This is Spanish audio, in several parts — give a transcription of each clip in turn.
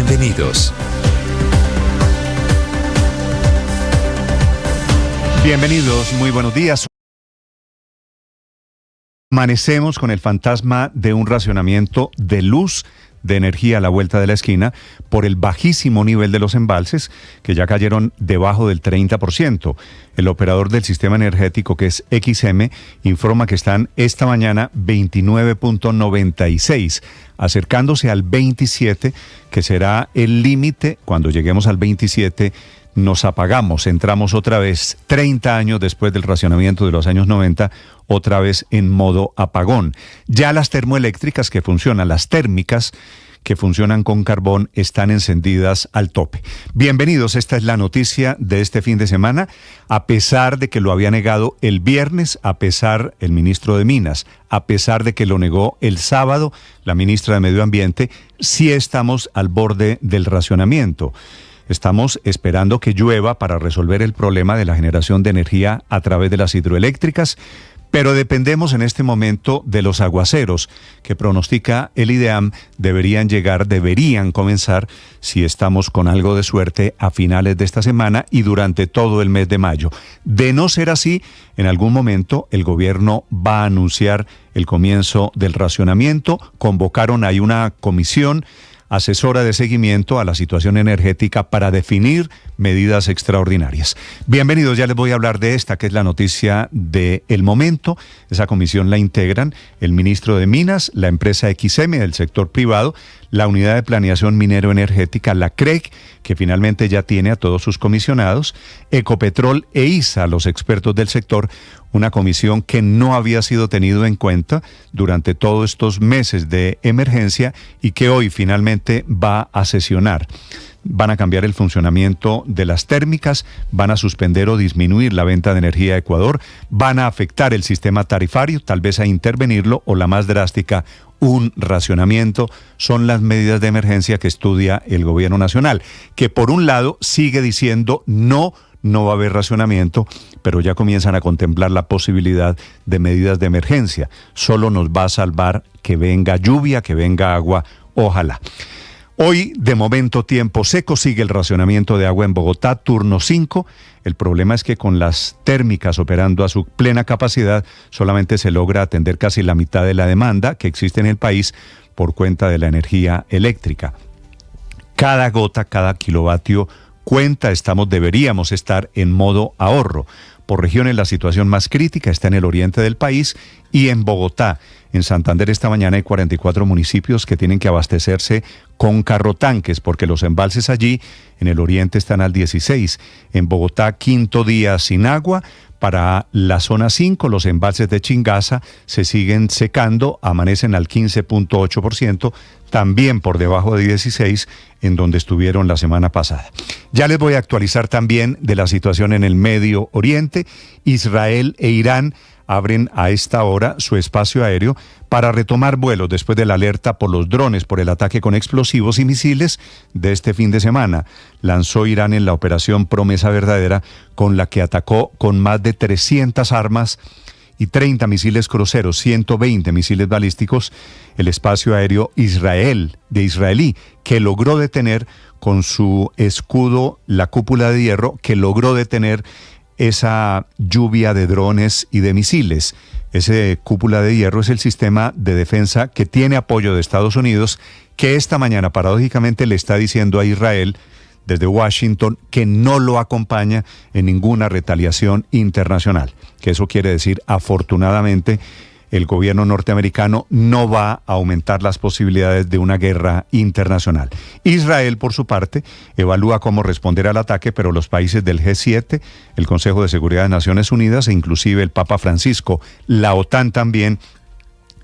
Bienvenidos. Bienvenidos, muy buenos días. Amanecemos con el fantasma de un racionamiento de luz, de energía a la vuelta de la esquina por el bajísimo nivel de los embalses que ya cayeron debajo del 30%. El operador del sistema energético, que es XM, informa que están esta mañana 29.96, acercándose al 27, que será el límite. Cuando lleguemos al 27 nos apagamos, entramos otra vez 30 años después del racionamiento de los años 90, otra vez en modo apagón. Ya las termoeléctricas que funcionan, las térmicas que funcionan con carbón, están encendidas al tope. Bienvenidos, esta es la noticia de este fin de semana, a pesar de que lo había negado el viernes, a pesar el ministro de Minas, a pesar de que lo negó el sábado la ministra de Medio Ambiente, sí estamos al borde del racionamiento. Estamos esperando que llueva para resolver el problema de la generación de energía a través de las hidroeléctricas, pero dependemos en este momento de los aguaceros que pronostica el IDEAM. Deberían comenzar, si estamos con algo de suerte, a finales de esta semana y durante todo el mes de mayo. De no ser así, en algún momento el gobierno va a anunciar el comienzo del racionamiento. Convocaron ahí una comisión asesora de seguimiento a la situación energética para definir medidas extraordinarias. Bienvenidos, ya les voy a hablar de esta, que es la noticia del momento. Esa comisión la integran el ministro de Minas, la empresa XM del sector privado, la Unidad de Planeación Minero-Energética, la CREC, que finalmente ya tiene a todos sus comisionados, Ecopetrol e ISA, los expertos del sector, una comisión que no había sido tenido en cuenta durante todos estos meses de emergencia y que hoy finalmente va a sesionar. Van a cambiar el funcionamiento de las térmicas, van a suspender o disminuir la venta de energía a Ecuador, van a afectar el sistema tarifario, tal vez a intervenirlo, o la más drástica, un racionamiento. Son las medidas de emergencia que estudia el gobierno nacional, que por un lado sigue diciendo no va a haber racionamiento, pero ya comienzan a contemplar la posibilidad de medidas de emergencia. Solo nos va a salvar que venga lluvia, que venga agua, ojalá. Hoy, de momento, tiempo seco, sigue el racionamiento de agua en Bogotá, turno 5. El problema es que con las térmicas operando a su plena capacidad, solamente se logra atender casi la mitad de la demanda que existe en el país por cuenta de la energía eléctrica. Cada gota, cada kilovatio cuenta, deberíamos estar en modo ahorro. Por regiones la situación más crítica está en el oriente del país y en Bogotá. En Santander esta mañana hay 44 municipios que tienen que abastecerse con carrotanques porque los embalses allí en el oriente están al 16. En Bogotá, quinto día sin agua. Para la zona 5, los embalses de Chingaza se siguen secando, amanecen al 15.8%, también por debajo de 16, en donde estuvieron la semana pasada. Ya les voy a actualizar también de la situación en el Medio Oriente. Israel e Irán abren a esta hora su espacio aéreo para retomar vuelos después de la alerta por los drones por el ataque con explosivos y misiles de este fin de semana. Lanzó Irán en la operación Promesa Verdadera, con la que atacó con más de 300 armas y 30 misiles cruceros, 120 misiles balísticos, el espacio aéreo israelí, que logró detener con su escudo, la cúpula de hierro, que logró detener esa lluvia de drones y de misiles. Ese cúpula de hierro es el sistema de defensa que tiene apoyo de Estados Unidos, que esta mañana paradójicamente le está diciendo a Israel desde Washington que no lo acompaña en ninguna retaliación internacional. Que eso quiere decir, afortunadamente, el gobierno norteamericano no va a aumentar las posibilidades de una guerra internacional. Israel, por su parte, evalúa cómo responder al ataque, pero los países del G7, el Consejo de Seguridad de Naciones Unidas e inclusive el Papa Francisco, la OTAN también,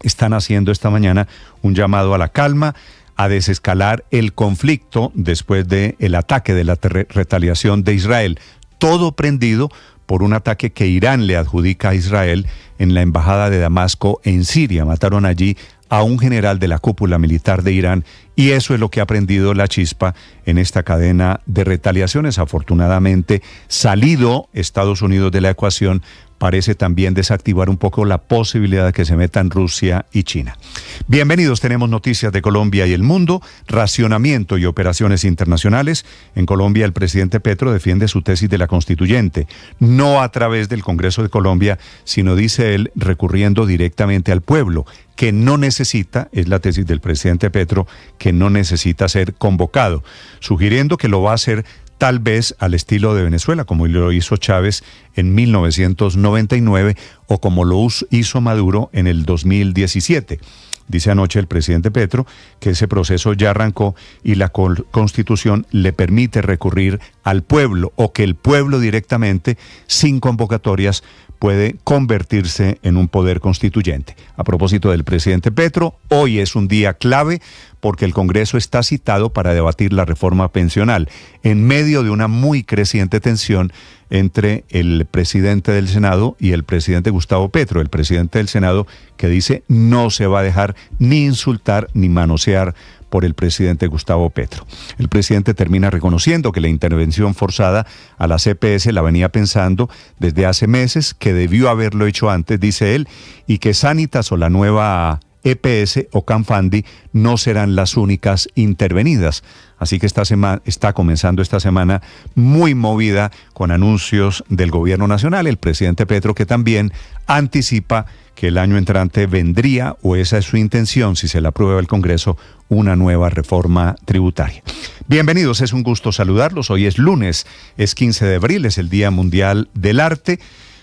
están haciendo esta mañana un llamado a la calma, a desescalar el conflicto después del ataque de la retaliación de Israel. Todo prendido por un ataque que Irán le adjudica a Israel en la embajada de Damasco en Siria. Mataron allí a un general de la cúpula militar de Irán Y eso es lo que ha prendido la chispa en esta cadena de retaliaciones. Afortunadamente, salido Estados Unidos de la ecuación, parece también desactivar un poco la posibilidad de que se metan Rusia y China. Bienvenidos, tenemos noticias de Colombia y el mundo, racionamiento y operaciones internacionales. En Colombia, el presidente Petro defiende su tesis de la constituyente, no a través del Congreso de Colombia, sino, dice él, recurriendo directamente al pueblo, que no necesita, es la tesis del presidente Petro, que no necesita ser convocado, sugiriendo que lo va a hacer tal vez al estilo de Venezuela, como lo hizo Chávez en 1999 o como lo hizo Maduro en el 2017. Dice anoche el presidente Petro que ese proceso ya arrancó y la Constitución le permite recurrir al pueblo, o que el pueblo directamente, sin convocatorias, puede convertirse en un poder constituyente. A propósito del presidente Petro, hoy es un día clave porque el Congreso está citado para debatir la reforma pensional en medio de una muy creciente tensión entre el presidente del Senado y el presidente Gustavo Petro. El presidente del Senado que dice no se va a dejar ni insultar ni manosear por el presidente Gustavo Petro. El presidente termina reconociendo que la intervención forzada a la CPS la venía pensando desde hace meses, que debió haberlo hecho antes, dice él, y que Sanitas o la nueva EPS o Canfandi no serán las únicas intervenidas. Así que está comenzando esta semana muy movida con anuncios del gobierno nacional. El presidente Petro, que también anticipa que el año entrante vendría, o esa es su intención, si se la aprueba el Congreso, una nueva reforma tributaria. Bienvenidos, es un gusto saludarlos. Hoy es lunes, es 15 de abril, es el Día Mundial del Arte.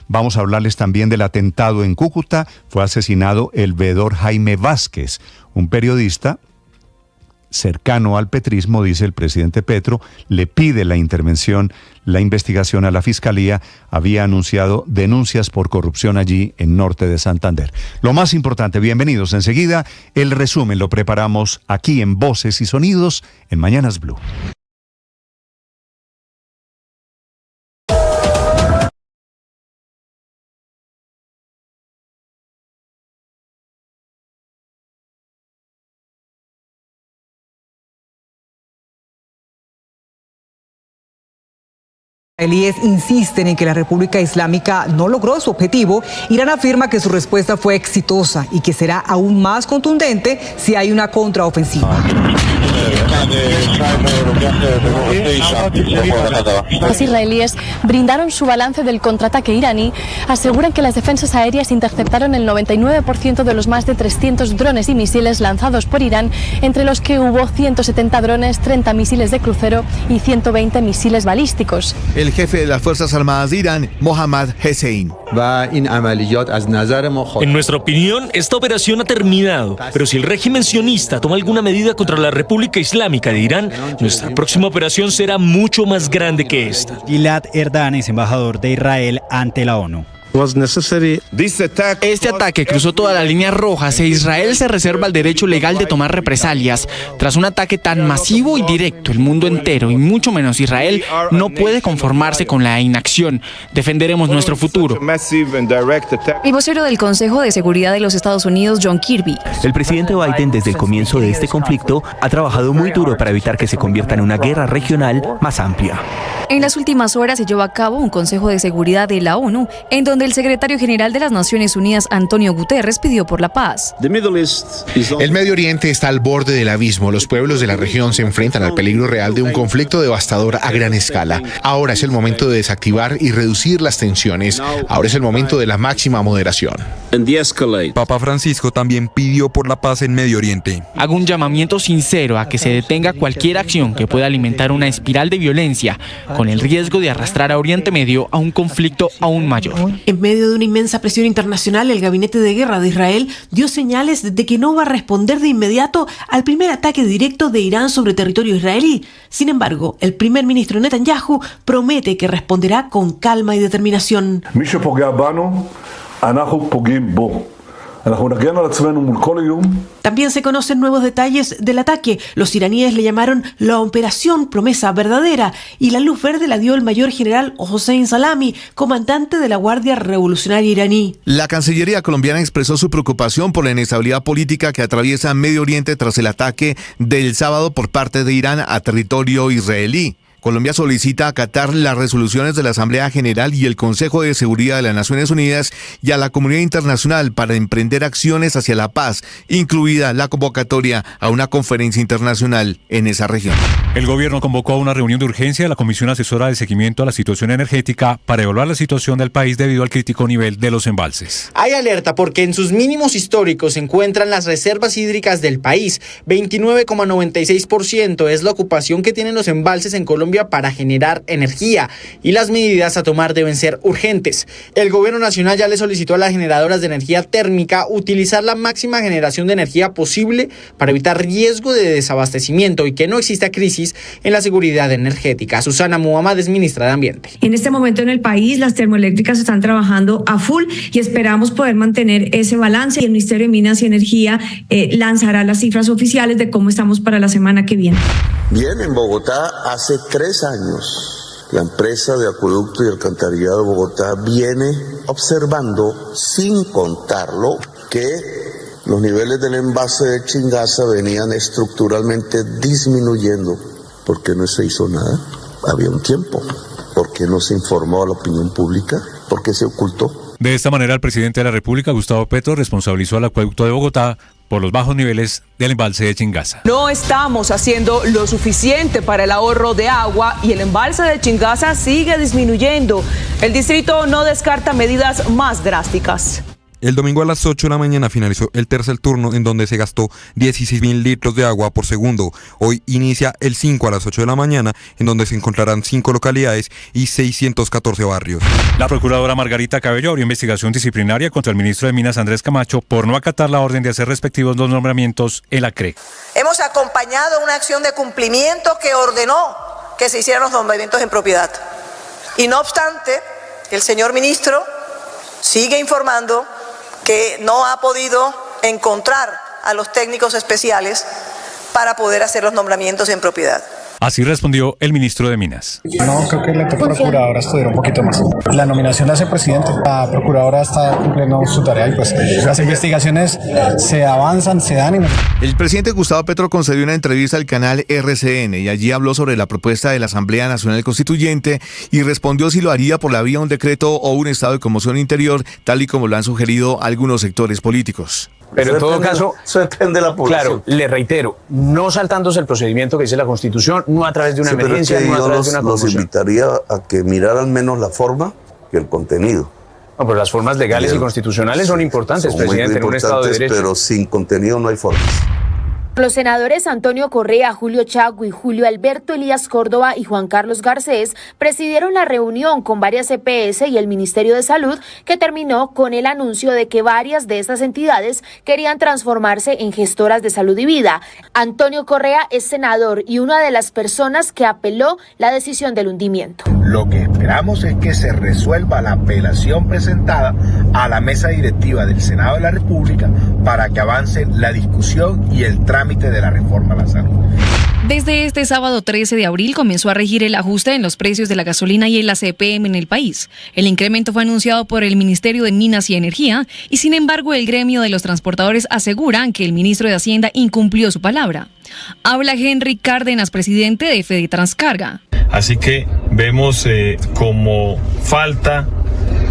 Vamos a hablarles también del atentado en Cúcuta. Fue asesinado el veedor Jaime Vázquez, un periodista cercano al petrismo, dice el presidente Petro, le pide la investigación a la Fiscalía. Había anunciado denuncias por corrupción allí en norte de Santander. Lo más importante, bienvenidos. Enseguida, el resumen lo preparamos aquí en Voces y Sonidos en Mañanas Blue. Israelíes insisten en que la República Islámica no logró su objetivo. Irán afirma que su respuesta fue exitosa y que será aún más contundente si hay una contraofensiva. Los israelíes brindaron su balance del contraataque iraní. Aseguran que las defensas aéreas interceptaron el 99% de los más de 300 drones y misiles lanzados por Irán, entre los que hubo 170 drones, 30 misiles de crucero y 120 misiles balísticos. El jefe de las Fuerzas Armadas de Irán, Mohammad Hussein. En nuestra opinión, esta operación ha terminado, pero si el régimen sionista toma alguna medida contra la República Islámica de Irán, nuestra próxima operación será mucho más grande que esta. Gilad Erdan es embajador de Israel ante la ONU. Este ataque cruzó todas las líneas rojas e Israel se reserva el derecho legal de tomar represalias. Tras un ataque tan masivo y directo, el mundo entero, y mucho menos Israel, no puede conformarse con la inacción. Defenderemos nuestro futuro. El vocero del Consejo de Seguridad de los Estados Unidos, John Kirby. El presidente Biden, desde el comienzo de este conflicto, ha trabajado muy duro para evitar que se convierta en una guerra regional más amplia. En las últimas horas se llevó a cabo un Consejo de Seguridad de la ONU, en donde el secretario general de las Naciones Unidas, Antonio Guterres, pidió por la paz. El Medio Oriente está al borde del abismo. Los pueblos de la región se enfrentan al peligro real de un conflicto devastador a gran escala. Ahora es el momento de desactivar y reducir las tensiones. Ahora es el momento de la máxima moderación. Papa Francisco también pidió por la paz en Medio Oriente. Hago un llamamiento sincero a que se detenga cualquier acción que pueda alimentar una espiral de violencia, con el riesgo de arrastrar a Oriente Medio a un conflicto aún mayor. En medio de una inmensa presión internacional, el Gabinete de Guerra de Israel dio señales de que no va a responder de inmediato al primer ataque directo de Irán sobre territorio israelí. Sin embargo, el primer ministro Netanyahu promete que responderá con calma y determinación. También se conocen nuevos detalles del ataque. Los iraníes le llamaron la operación Promesa Verdadera y la luz verde la dio el mayor general Hossein Salami, comandante de la Guardia Revolucionaria iraní. La Cancillería colombiana expresó su preocupación por la inestabilidad política que atraviesa Medio Oriente tras el ataque del sábado por parte de Irán a territorio israelí. Colombia solicita acatar las resoluciones de la Asamblea General y el Consejo de Seguridad de las Naciones Unidas y a la comunidad internacional para emprender acciones hacia la paz, incluida la convocatoria a una conferencia internacional en esa región. El gobierno convocó a una reunión de urgencia de la Comisión Asesora de Seguimiento a la Situación Energética para evaluar la situación del país debido al crítico nivel de los embalses. Hay alerta porque en sus mínimos históricos se encuentran las reservas hídricas del país. 29,96% es la ocupación que tienen los embalses en Colombia para generar energía y las medidas a tomar deben ser urgentes. El gobierno nacional ya le solicitó a las generadoras de energía térmica utilizar la máxima generación de energía posible para evitar riesgo de desabastecimiento y que no exista crisis en la seguridad energética. Susana Muhammad es ministra de Ambiente. En este momento en el país las termoeléctricas están trabajando a full y esperamos poder mantener ese balance y el Ministerio de Minas y Energía lanzará las cifras oficiales de cómo estamos para la semana que viene. Bien, en Bogotá hace 3 años la empresa de acueducto y alcantarillado de Bogotá viene observando, sin contarlo, que los niveles del envase de Chingaza venían estructuralmente disminuyendo. ¿Por qué no se hizo nada? Había un tiempo. ¿Por qué no se informó a la opinión pública? ¿Por qué se ocultó? De esta manera, el presidente de la República, Gustavo Petro, responsabilizó al acueducto de Bogotá por los bajos niveles del embalse de Chingaza. No estamos haciendo lo suficiente para el ahorro de agua y el embalse de Chingaza sigue disminuyendo. El distrito no descarta medidas más drásticas. El domingo a las 8 de la mañana finalizó el tercer turno en donde se gastó 16.000 litros de agua por segundo. Hoy inicia el 5 a las 8 de la mañana en donde se encontrarán 5 localidades y 614 barrios. La procuradora Margarita Cabello abrió investigación disciplinaria contra el ministro de Minas Andrés Camacho por no acatar la orden de hacer respectivos los nombramientos en la CREC. Hemos acompañado una acción de cumplimiento que ordenó que se hicieran los nombramientos en propiedad. Y no obstante, el señor ministro sigue informando que no ha podido encontrar a los técnicos especiales para poder hacer los nombramientos en propiedad. Así respondió el ministro de Minas. No, creo que la procuradora estudió un poquito más. La nominación la hace el presidente. La procuradora está cumpliendo su tarea y pues las investigaciones se avanzan, se dan. El presidente Gustavo Petro concedió una entrevista al canal RCN y allí habló sobre la propuesta de la Asamblea Nacional Constituyente y respondió si lo haría por la vía de un decreto o un estado de conmoción interior, tal y como lo han sugerido algunos sectores políticos. Pero en todo caso, eso depende de la población. Claro, le reitero, no saltándose el procedimiento que dice la Constitución, no a través de una emergencia, no a través de una conmoción. Los invitaría a que miraran menos la forma que el contenido. No, pero las formas legales y constitucionales son importantes, presidente, en un Estado de Derecho. Pero sin contenido no hay formas. Los senadores Antonio Correa, Julio Chagui, Julio Alberto Elías Córdoba y Juan Carlos Garcés presidieron la reunión con varias EPS y el Ministerio de Salud, que terminó con el anuncio de que varias de estas entidades querían transformarse en gestoras de salud y vida. Antonio Correa es senador y una de las personas que apeló la decisión del hundimiento. Lo que esperamos es que se resuelva la apelación presentada a la mesa directiva del Senado de la República para que avance la discusión y el trámite de la reforma a la salud. Desde este sábado 13 de abril comenzó a regir el ajuste en los precios de la gasolina y en la CPM en el país. El incremento fue anunciado por el Ministerio de Minas y Energía y, sin embargo, el gremio de los transportadores aseguran que el ministro de Hacienda incumplió su palabra. Habla Henry Cárdenas, presidente de Fedetranscarga. Así que vemos como falta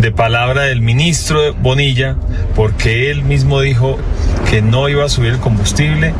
de palabra del ministro Bonilla, porque él mismo dijo que no iba a subir el combustible,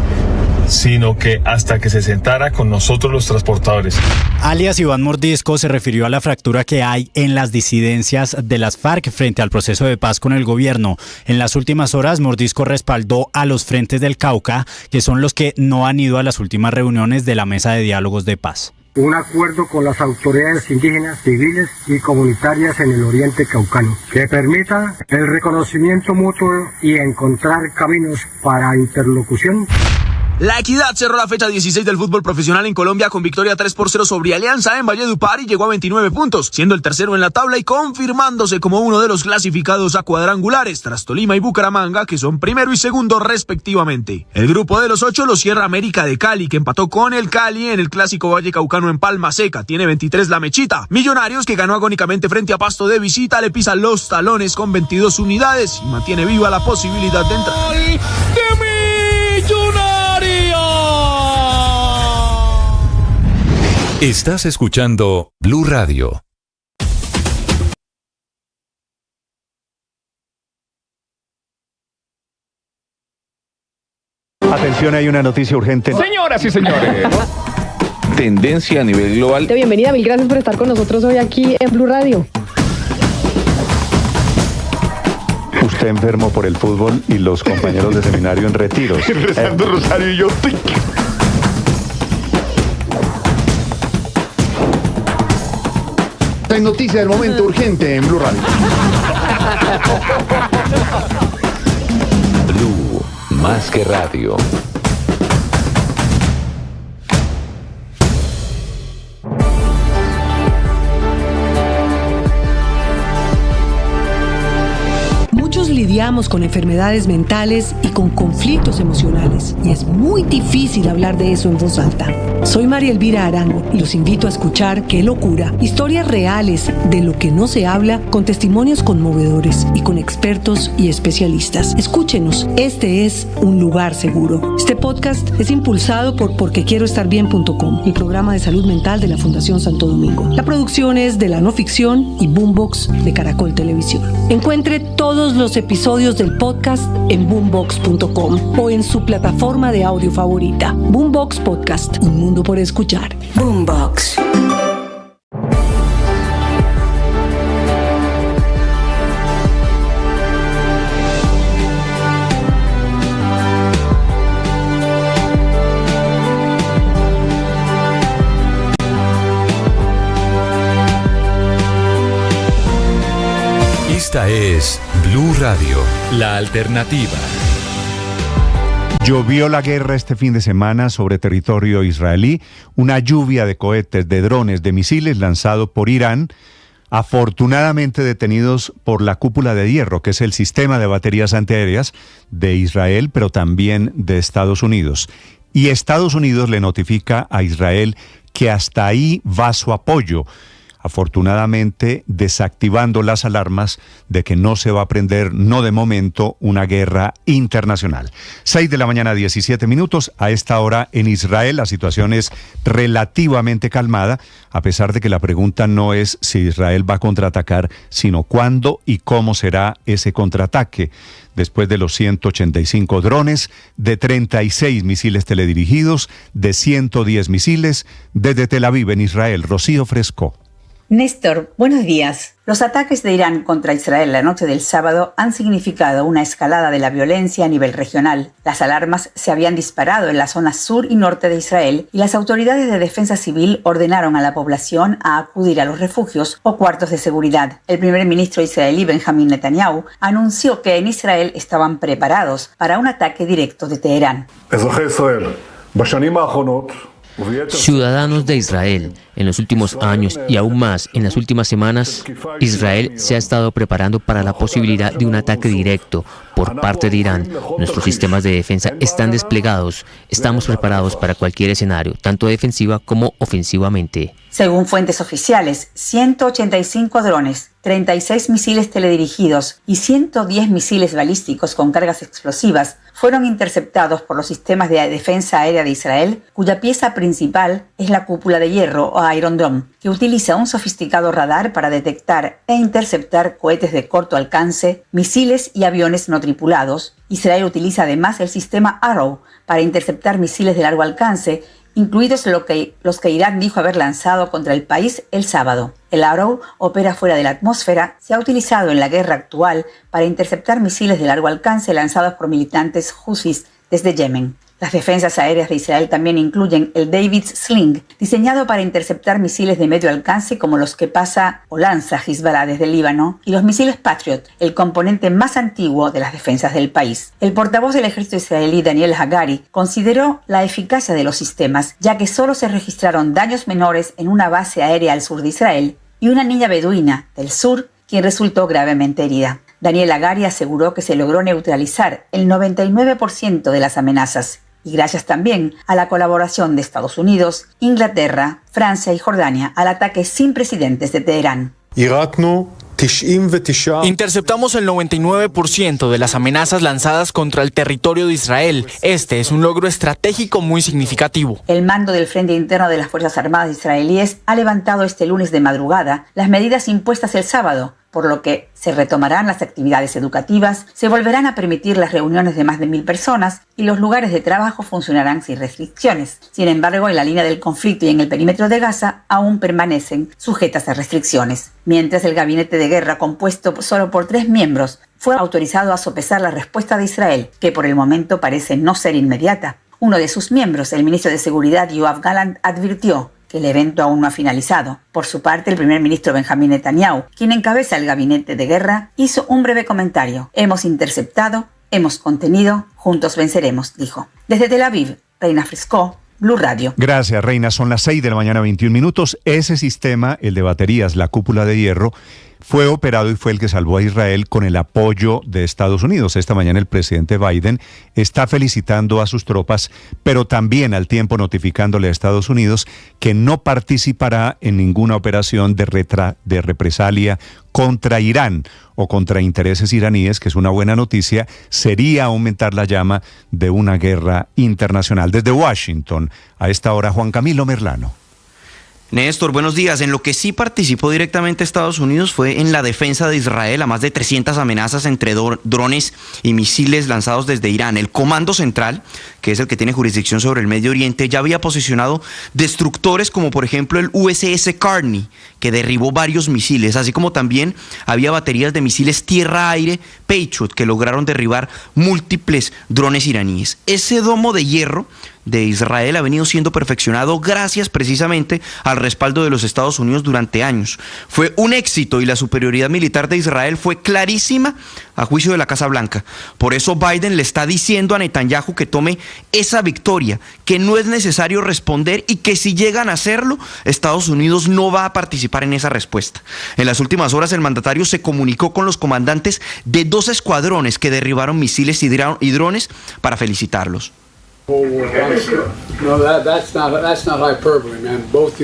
sino que hasta que se sentara con nosotros los transportadores. Alias Iván Mordisco se refirió a la fractura que hay en las disidencias de las FARC frente al proceso de paz con el gobierno. En las últimas horas, Mordisco respaldó a los Frentes del Cauca, que son los que no han ido a las últimas reuniones de la Mesa de Diálogos de Paz. Un acuerdo con las autoridades indígenas, civiles y comunitarias en el oriente caucano, que permita el reconocimiento mutuo y encontrar caminos para interlocución. La Equidad cerró la fecha 16 del fútbol profesional en Colombia con victoria 3-0 sobre Alianza en Valledupar y llegó a 29 puntos, siendo el tercero en la tabla y confirmándose como uno de los clasificados a cuadrangulares tras Tolima y Bucaramanga, que son primero y segundo respectivamente. El grupo de los 8 lo cierra América de Cali, que empató con el Cali en el clásico Vallecaucano en Palma Seca, tiene 23 la Mechita. Millonarios, que ganó agónicamente frente a Pasto de visita, le pisa los talones con 22 unidades y mantiene viva la posibilidad de entrar. Estás escuchando Blue Radio. Atención, hay una noticia urgente. Señoras y señores. Tendencia a nivel global. Bienvenida, mil gracias por estar con nosotros hoy aquí en Blue Radio. Usted enfermo por el fútbol y los compañeros de seminario en retiros. Rezando rosario y yo. Hay noticia del momento urgente en Blue Radio. Blue, más que radio. Muchos lidiamos con enfermedades mentales y con conflictos emocionales, y es muy difícil hablar de eso en voz alta. Soy María Elvira Arango y los invito a escuchar Qué Locura, historias reales de lo que no se habla, con testimonios conmovedores y con expertos y especialistas. Escúchenos, este es un lugar seguro. Este podcast es impulsado por porquequieroestarbien.com, el programa de salud mental de la Fundación Santo Domingo. La producción es de La No Ficción y Boombox de Caracol Televisión. Encuentre todos los episodios del podcast en boombox.com o en su plataforma de audio favorita. Boombox Podcast, un mundo por escuchar. Boombox. Esta es Blue Radio, la alternativa. Llovió la guerra este fin de semana sobre territorio israelí, una lluvia de cohetes, de drones, de misiles lanzados por Irán, afortunadamente detenidos por la cúpula de hierro, que es el sistema de baterías antiaéreas de Israel, pero también de Estados Unidos. Y Estados Unidos le notifica a Israel que hasta ahí va su apoyo, afortunadamente desactivando las alarmas de que no se va a prender, no de momento, una guerra internacional. 6 de la mañana, 17 minutos. A esta hora en Israel la situación es relativamente calmada, a pesar de que la pregunta no es si Israel va a contraatacar, sino cuándo y cómo será ese contraataque. Después de los 185 drones, de 36 misiles teledirigidos, de 110 misiles, desde Tel Aviv en Israel. Rocío Fresco. Néstor, buenos días. Los ataques de Irán contra Israel la noche del sábado han significado una escalada de la violencia a nivel regional. Las alarmas se habían disparado en la zona sur y norte de Israel y las autoridades de defensa civil ordenaron a la población a acudir a los refugios o cuartos de seguridad. El primer ministro israelí Benjamin Netanyahu anunció que en Israel estaban preparados para un ataque directo de Teherán. Ciudadanos de Israel, en los últimos años y aún más en las últimas semanas, Israel se ha estado preparando para la posibilidad de un ataque directo por parte de Irán. Nuestros sistemas de defensa están desplegados. Estamos preparados para cualquier escenario, tanto defensiva como ofensivamente. Según fuentes oficiales, 185 drones, 36 misiles teledirigidos y 110 misiles balísticos con cargas explosivas fueron interceptados por los sistemas de defensa aérea de Israel, cuya pieza principal es la cúpula de hierro o Iron Dome, que utiliza un sofisticado radar para detectar e interceptar cohetes de corto alcance, misiles y aviones no tripulados. Israel utiliza además el sistema Arrow para interceptar misiles de largo alcance, incluidos los que Irán dijo haber lanzado contra el país el sábado. El Arrow opera fuera de la atmósfera, se ha utilizado en la guerra actual para interceptar misiles de largo alcance lanzados por militantes husis desde Yemen. Las defensas aéreas de Israel también incluyen el David's Sling, diseñado para interceptar misiles de medio alcance como los que pasa o lanza Hezbollah desde el Líbano, y los misiles Patriot, el componente más antiguo de las defensas del país. El portavoz del ejército israelí, Daniel Hagari, consideró la eficacia de los sistemas, ya que solo se registraron daños menores en una base aérea al sur de Israel y una niña beduina del sur, quien resultó gravemente herida. Daniel Hagari aseguró que se logró neutralizar el 99% de las amenazas, y gracias también a la colaboración de Estados Unidos, Inglaterra, Francia y Jordania al ataque sin precedentes de Teherán. Interceptamos el 99% de las amenazas lanzadas contra el territorio de Israel. Este es un logro estratégico muy significativo. El mando del Frente Interno de las Fuerzas Armadas israelíes ha levantado este lunes de madrugada las medidas impuestas el sábado, por lo que se retomarán las actividades educativas, se volverán a permitir las reuniones de más de 1.000 personas y los lugares de trabajo funcionarán sin restricciones. Sin embargo, en la línea del conflicto y en el perímetro de Gaza aún permanecen sujetas a restricciones. Mientras el gabinete de guerra, compuesto solo por 3 miembros, fue autorizado a sopesar la respuesta de Israel, que por el momento parece no ser inmediata. Uno de sus miembros, el ministro de Seguridad Yoav Gallant, advirtió que el evento aún no ha finalizado. Por su parte, el primer ministro Benjamín Netanyahu, quien encabeza el gabinete de guerra, hizo un breve comentario. Hemos interceptado, hemos contenido, juntos venceremos, dijo. Desde Tel Aviv, Reina Fresco, Blue Radio. Gracias, Reina. Son las 6 de la mañana, 21 minutos. Ese sistema, el de baterías, la cúpula de hierro, fue operado y fue el que salvó a Israel con el apoyo de Estados Unidos. Esta mañana el presidente Biden está felicitando a sus tropas, pero también al tiempo notificándole a Estados Unidos que no participará en ninguna operación de represalia contra Irán o contra intereses iraníes, que es una buena noticia. Sería aumentar la llama de una guerra internacional. Desde Washington, a esta hora, Juan Camilo Merlano. Néstor, buenos días. En lo que sí participó directamente Estados Unidos fue en la defensa de Israel a más de 300 amenazas entre drones y misiles lanzados desde Irán. El Comando Central, que es el que tiene jurisdicción sobre el Medio Oriente, ya había posicionado destructores como por ejemplo el USS Carney, que derribó varios misiles, así como también había baterías de misiles tierra-aire Patriot que lograron derribar múltiples drones iraníes. Ese domo de hierro de Israel ha venido siendo perfeccionado gracias precisamente al respaldo de los Estados Unidos durante años. Fue un éxito y la superioridad militar de Israel fue clarísima a juicio de la Casa Blanca. Por eso Biden le está diciendo a Netanyahu que tome esa victoria, que no es necesario responder y que si llegan a hacerlo, Estados Unidos no va a participar en esa respuesta. En las últimas horas el mandatario se comunicó con los comandantes de 2 escuadrones que derribaron misiles y drones para felicitarlos. No, that's not hyperbole, man. Both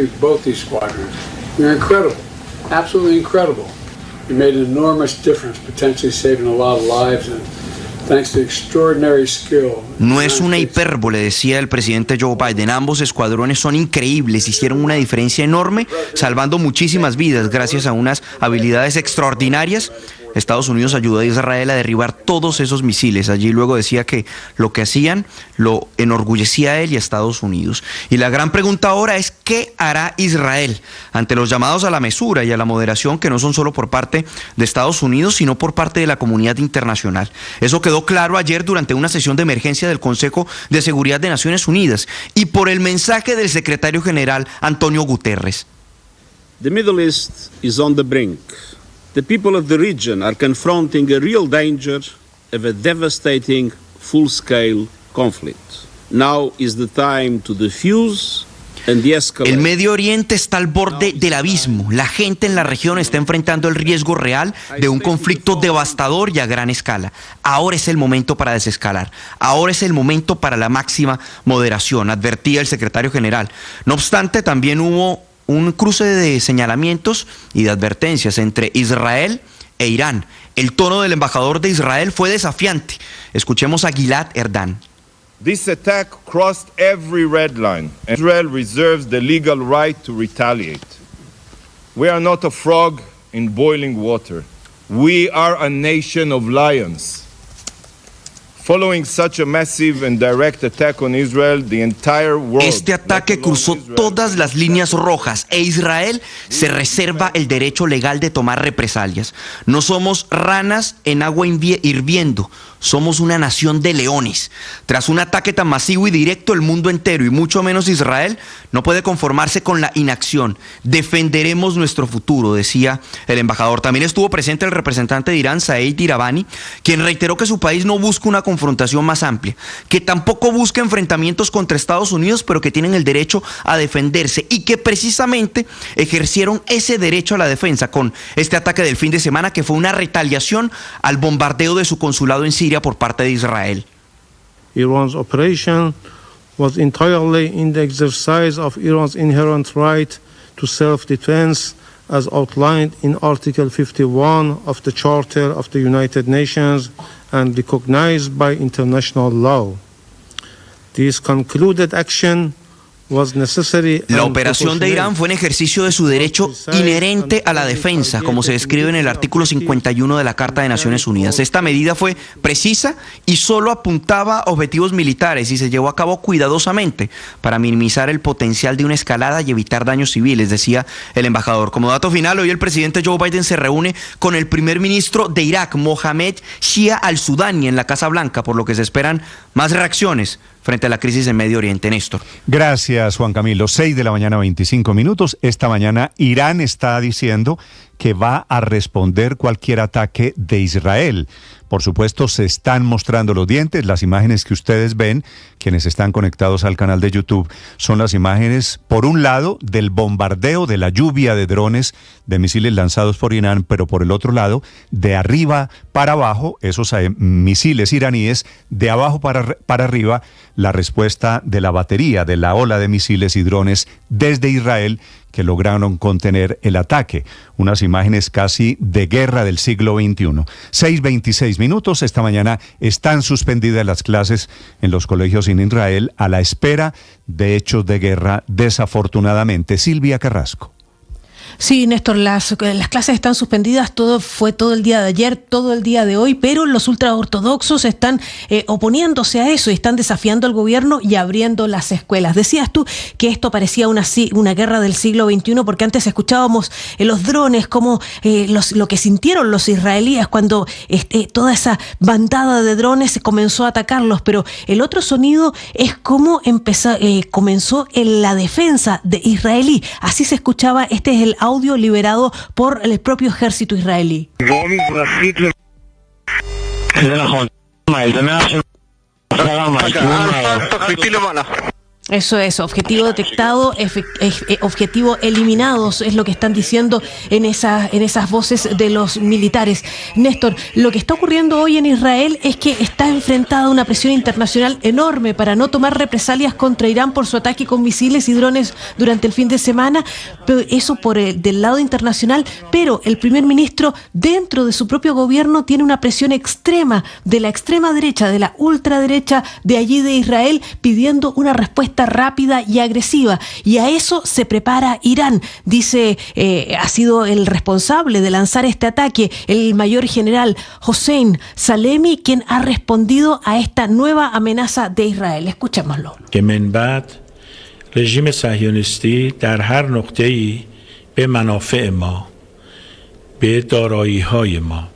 these squadrons, you're incredible, absolutely incredible. You made an enormous difference, potentially saving a lot of lives, and thanks to extraordinary skill. No es una hipérbole, decía el presidente Joe Biden. Ambos escuadrones son increíbles, hicieron una diferencia enorme, salvando muchísimas vidas gracias a unas habilidades extraordinarias. Estados Unidos ayudó a Israel a derribar todos esos misiles. Allí luego decía que lo que hacían lo enorgullecía a él y a Estados Unidos. Y la gran pregunta ahora es ¿qué hará Israel ante los llamados a la mesura y a la moderación que no son solo por parte de Estados Unidos, sino por parte de la comunidad internacional? Eso quedó claro ayer durante una sesión de emergencia del Consejo de Seguridad de Naciones Unidas y por el mensaje del secretario general Antonio Guterres. The Middle East is on the brink. The people of the region are confronting a real danger of a devastating full-scale conflict. Now is the time to defuse and de-escalate. El Medio Oriente está al borde del abismo. La gente en la región está enfrentando el riesgo real de un conflicto devastador y a gran escala. Ahora es el momento para desescalar. Ahora es el momento para la máxima moderación, advertía el secretario general. No obstante, también hubo un cruce de señalamientos y de advertencias entre Israel e Irán. El tono del embajador de Israel fue desafiante. Escuchemos a Gilad Erdan. This attack crossed every red line. Israel reserves the legal right to retaliate. We are not a frog in boiling water. We are a nation of lions. Following such a massive and direct attack on Israel, the entire world. Este ataque cruzó todas las líneas rojas e Israel se reserva el derecho legal de tomar represalias. No somos ranas en agua hirviendo, somos una nación de leones. Tras un ataque tan masivo y directo, el mundo entero y mucho menos Israel no puede conformarse con la inacción. Defenderemos nuestro futuro, decía el embajador. También estuvo presente el representante de Irán, Saeed Iravani, quien reiteró que su país no busca una confrontación más amplia, que tampoco busca enfrentamientos contra Estados Unidos, pero que tienen el derecho a defenderse y que precisamente ejercieron ese derecho a la defensa con este ataque del fin de semana, que fue una retaliación al bombardeo de su consulado en Siria por parte de Israel. Iran's operation was entirely in the exercise of Iran's inherent right to self-defense as outlined in Article 51 of the Charter of the United Nations and recognized by international law. This concluded action La operación de Irán fue en ejercicio de su derecho inherente a la defensa, como se describe en el artículo 51 de la Carta de Naciones Unidas. Esta medida fue precisa y solo apuntaba a objetivos militares y se llevó a cabo cuidadosamente para minimizar el potencial de una escalada y evitar daños civiles, decía el embajador. Como dato final, hoy el presidente Joe Biden se reúne con el primer ministro de Irak, Mohamed Shia al-Sudani, en la Casa Blanca, por lo que se esperan más reacciones frente a la crisis en Medio Oriente. Néstor. Gracias, Juan Camilo. 6 de la mañana, 25 minutos. Esta mañana Irán está diciendo que va a responder cualquier ataque de Israel. Por supuesto, se están mostrando los dientes. Las imágenes que ustedes ven, quienes están conectados al canal de YouTube, son las imágenes, por un lado, del bombardeo, de la lluvia de drones, de misiles lanzados por Irán, pero por el otro lado, de arriba para abajo, esos misiles iraníes, de abajo para arriba, la respuesta de la batería, de la ola de misiles y drones desde Israel, que lograron contener el ataque. Unas imágenes casi de guerra del siglo XXI. 6:26 minutos. Esta mañana están suspendidas las clases en los colegios en Israel a la espera de hechos de guerra, desafortunadamente. Silvia Carrasco. Sí, Néstor, las clases están suspendidas, fue todo el día de ayer, todo el día de hoy, pero los ultraortodoxos están oponiéndose a eso y están desafiando al gobierno y abriendo las escuelas. Decías tú que esto parecía una guerra del siglo XXI, porque antes escuchábamos los drones, como lo que sintieron los israelíes cuando toda esa bandada de drones comenzó a atacarlos, pero el otro sonido es cómo comenzó en la defensa de israelí. Así se escuchaba, este es el audio liberado por el propio ejército israelí. Eso es, objetivo detectado, objetivo eliminados, es lo que están diciendo en esas voces de los militares. Néstor, lo que está ocurriendo hoy en Israel es que está enfrentada a una presión internacional enorme para no tomar represalias contra Irán por su ataque con misiles y drones durante el fin de semana, eso del lado internacional, pero el primer ministro dentro de su propio gobierno tiene una presión extrema de la extrema derecha, de la ultraderecha de allí de Israel, pidiendo una respuesta rápida y agresiva, y a eso se prepara Irán. Dice, ha sido el responsable de lanzar este ataque el mayor general Hossein Salemi, quien ha respondido a esta nueva amenaza de Israel. Escuchémoslo. Que من بعد رژیم صهیونیستی در هر نقطه‌ای به منافع ما، به دارایی‌های ما،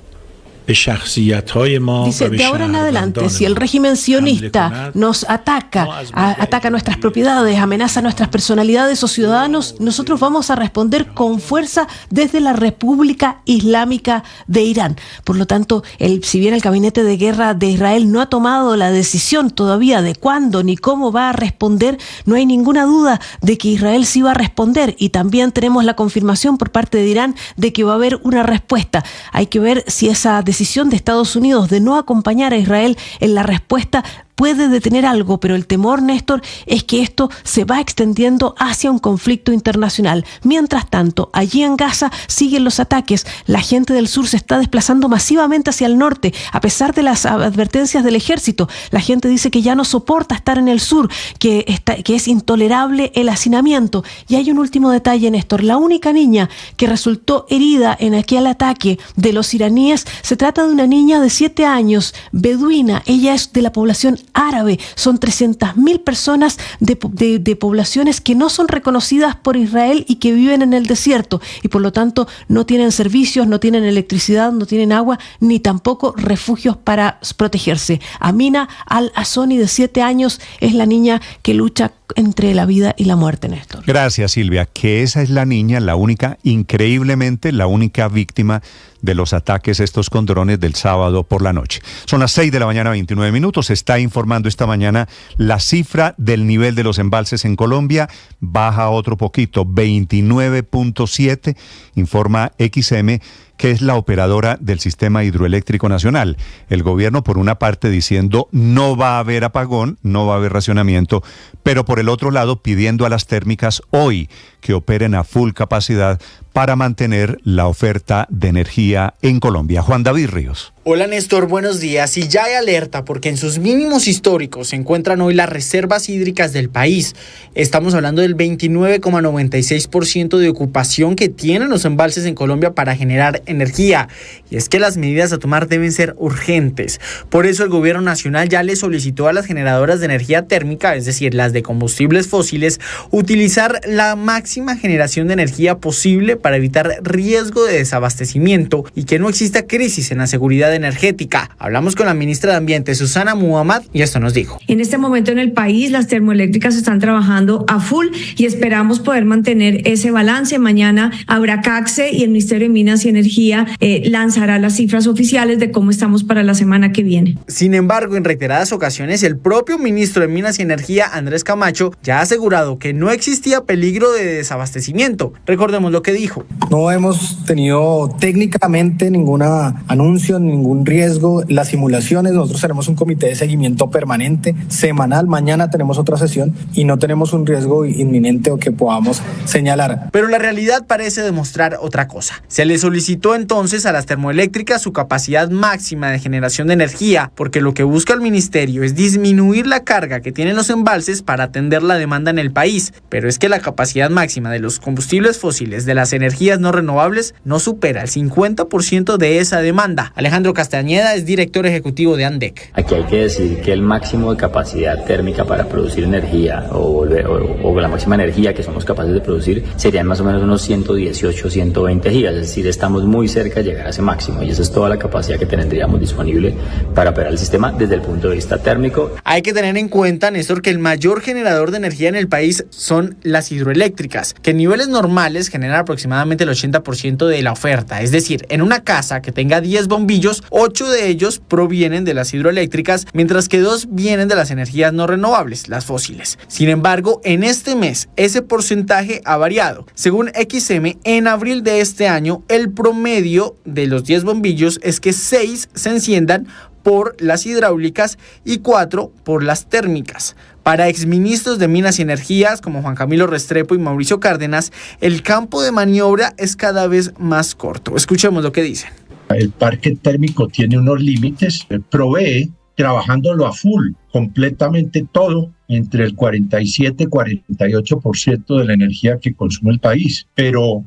dice, de ahora en adelante, si el régimen sionista nos ataca nuestras propiedades, amenaza nuestras personalidades o ciudadanos, nosotros vamos a responder con fuerza desde la República Islámica de Irán. Por lo tanto, si bien el gabinete de guerra de Israel no ha tomado la decisión todavía de cuándo ni cómo va a responder, no hay ninguna duda de que Israel sí va a responder, y también tenemos la confirmación por parte de Irán de que va a haber una respuesta. Hay que ver si esa decisión de Estados Unidos de no acompañar a Israel en la respuesta puede detener algo, pero el temor, Néstor, es que esto se va extendiendo hacia un conflicto internacional. Mientras tanto, allí en Gaza siguen los ataques. La gente del sur se está desplazando masivamente hacia el norte, a pesar de las advertencias del ejército. La gente dice que ya no soporta estar en el sur, que es intolerable el hacinamiento. Y hay un último detalle, Néstor. La única niña que resultó herida en aquel ataque de los iraníes se trata de una niña de 7 años, beduina. Ella es de la población árabe. Son 300.000 personas de poblaciones que no son reconocidas por Israel y que viven en el desierto y por lo tanto no tienen servicios, no tienen electricidad, no tienen agua, ni tampoco refugios para protegerse. Amina Al-Azoni, de 7 años, es la niña que lucha entre la vida y la muerte, Néstor. Gracias, Silvia. Que esa es la niña, la única, increíblemente, la única víctima de los ataques estos con drones del sábado por la noche. Son las 6 de la mañana, 29 minutos. Se está informando esta mañana la cifra del nivel de los embalses en Colombia. Baja otro poquito, 29.7, informa XM, que es la operadora del Sistema Hidroeléctrico Nacional. El gobierno, por una parte, diciendo no va a haber apagón, no va a haber racionamiento, pero por el otro lado, pidiendo a las térmicas hoy que operen a full capacidad para mantener la oferta de energía en Colombia. Juan David Ríos. Hola Néstor, buenos días. Y ya hay alerta porque en sus mínimos históricos se encuentran hoy las reservas hídricas del país. Estamos hablando del 29,96% de ocupación que tienen los embalses en Colombia para generar energía. Y es que las medidas a tomar deben ser urgentes. Por eso el gobierno nacional ya le solicitó a las generadoras de energía térmica, es decir, las de combustibles fósiles, utilizar la máxima generación de energía posible para evitar riesgo de desabastecimiento y que no exista crisis en la seguridad energética. Hablamos con la ministra de Ambiente, Susana Muhammad, y esto nos dijo. En este momento en el país las termoeléctricas están trabajando a full y esperamos poder mantener ese balance. Mañana habrá CACSE y el Ministerio de Minas y Energía lanzará las cifras oficiales de cómo estamos para la semana que viene. Sin embargo, en reiteradas ocasiones, el propio ministro de Minas y Energía, Andrés Camacho, ya ha asegurado que no existía peligro de desabastecimiento. Recordemos lo que dijo. No hemos tenido técnicamente ningún anuncio, ningún riesgo. Las simulaciones, nosotros tenemos un comité de seguimiento permanente, semanal. Mañana tenemos otra sesión y no tenemos un riesgo inminente o que podamos señalar. Pero la realidad parece demostrar otra cosa. Se le solicitó entonces a las termoeléctricas su capacidad máxima de generación de energía, porque lo que busca el ministerio es disminuir la carga que tienen los embalses para atender la demanda en el país. Pero es que la capacidad máxima de los combustibles fósiles, de las energías no renovables, no supera el 50% de esa demanda. Alejandro Castañeda es director ejecutivo de ANDEC. Aquí hay que decir que el máximo de capacidad térmica para producir energía o la máxima energía que somos capaces de producir serían más o menos unos 118, 120 gigas, es decir, estamos muy cerca de llegar a ese máximo y esa es toda la capacidad que tendríamos disponible para operar el sistema desde el punto de vista térmico. Hay que tener en cuenta, Néstor, que el mayor generador de energía en el país son las hidroeléctricas, que en niveles normales generan aproximadamente el 80% de la oferta, es decir, en una casa que tenga 10 bombillos, 8 de ellos provienen de las hidroeléctricas, mientras que 2 vienen de las energías no renovables, las fósiles. Sin embargo, en este mes, ese porcentaje ha variado. Según XM, en abril de este año, el promedio de los 10 bombillos es que 6 se enciendan por las hidráulicas y 4 por las térmicas. Para exministros de Minas y Energías como Juan Camilo Restrepo y Mauricio Cárdenas, el campo de maniobra es cada vez más corto. Escuchemos lo que dicen. El parque térmico tiene unos límites, provee trabajándolo a full, completamente todo, entre el 47 y 48% de la energía que consume el país. Pero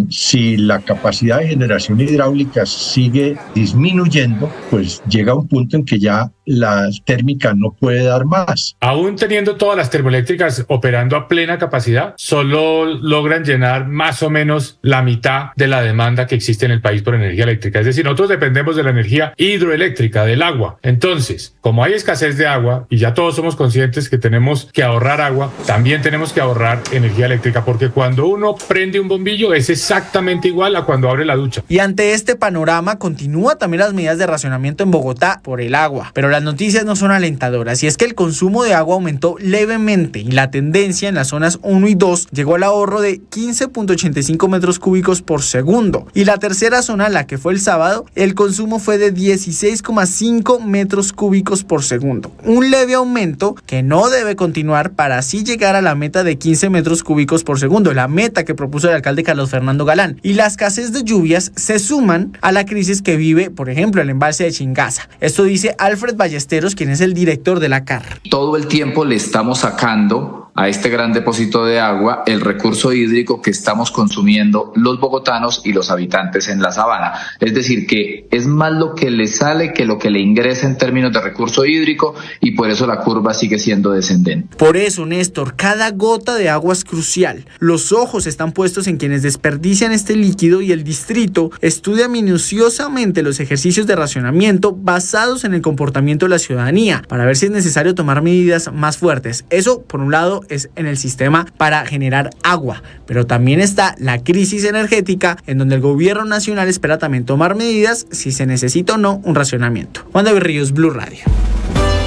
si la capacidad de generación hidráulica sigue disminuyendo, pues llega un punto en que ya la térmica no puede dar más. Aún teniendo todas las termoeléctricas operando a plena capacidad, solo logran llenar más o menos la mitad de la demanda que existe en el país por energía eléctrica. Es decir, nosotros dependemos de la energía hidroeléctrica, del agua. Entonces, como hay escasez de agua y ya todos somos conscientes que tenemos que ahorrar agua, también tenemos que ahorrar energía eléctrica, porque cuando uno prende un bombillo es exactamente igual a cuando abre la ducha. Y ante este panorama continúa también las medidas de racionamiento en Bogotá por el agua, pero las noticias no son alentadoras, y es que el consumo de agua aumentó levemente y la tendencia en las zonas 1 y 2 llegó al ahorro de 15.85 metros cúbicos por segundo. Y la tercera zona, la que fue el sábado, el consumo fue de 16,5 metros cúbicos por segundo. Un leve aumento que no debe continuar para así llegar a la meta de 15 metros cúbicos por segundo, la meta que propuso el alcalde Carlos Fernando Galán. Y la escasez de lluvias se suman a la crisis que vive, por ejemplo, el embalse de Chingaza. Esto dice Alfred Ballesteros, quien es el director de la CAR. Todo el tiempo le estamos sacando a este gran depósito de agua el recurso hídrico que estamos consumiendo los bogotanos y los habitantes en la sabana. Es decir, que es más lo que le sale que lo que le ingresa en términos de recurso hídrico, y por eso la curva sigue siendo descendente. Por eso, Néstor, cada gota de agua es crucial. Los ojos están puestos en quienes desperdician este líquido, y el distrito estudia minuciosamente los ejercicios de racionamiento basados en el comportamiento de la ciudadanía para ver si es necesario tomar medidas más fuertes. Eso, por un lado, es en el sistema para generar agua, pero también está la crisis energética, en donde el gobierno nacional espera también tomar medidas si se necesita o no un racionamiento. Juan David Ríos, Blue Radio.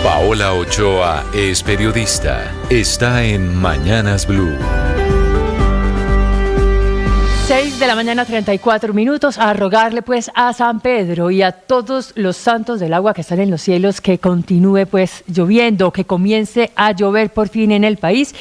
Paola Ochoa es periodista. Está en Mañanas Blue. 6 de la mañana, 34 minutos, a rogarle pues a San Pedro y a todos los santos del agua que están en los cielos que continúe pues lloviendo, que comience a llover por fin en el país,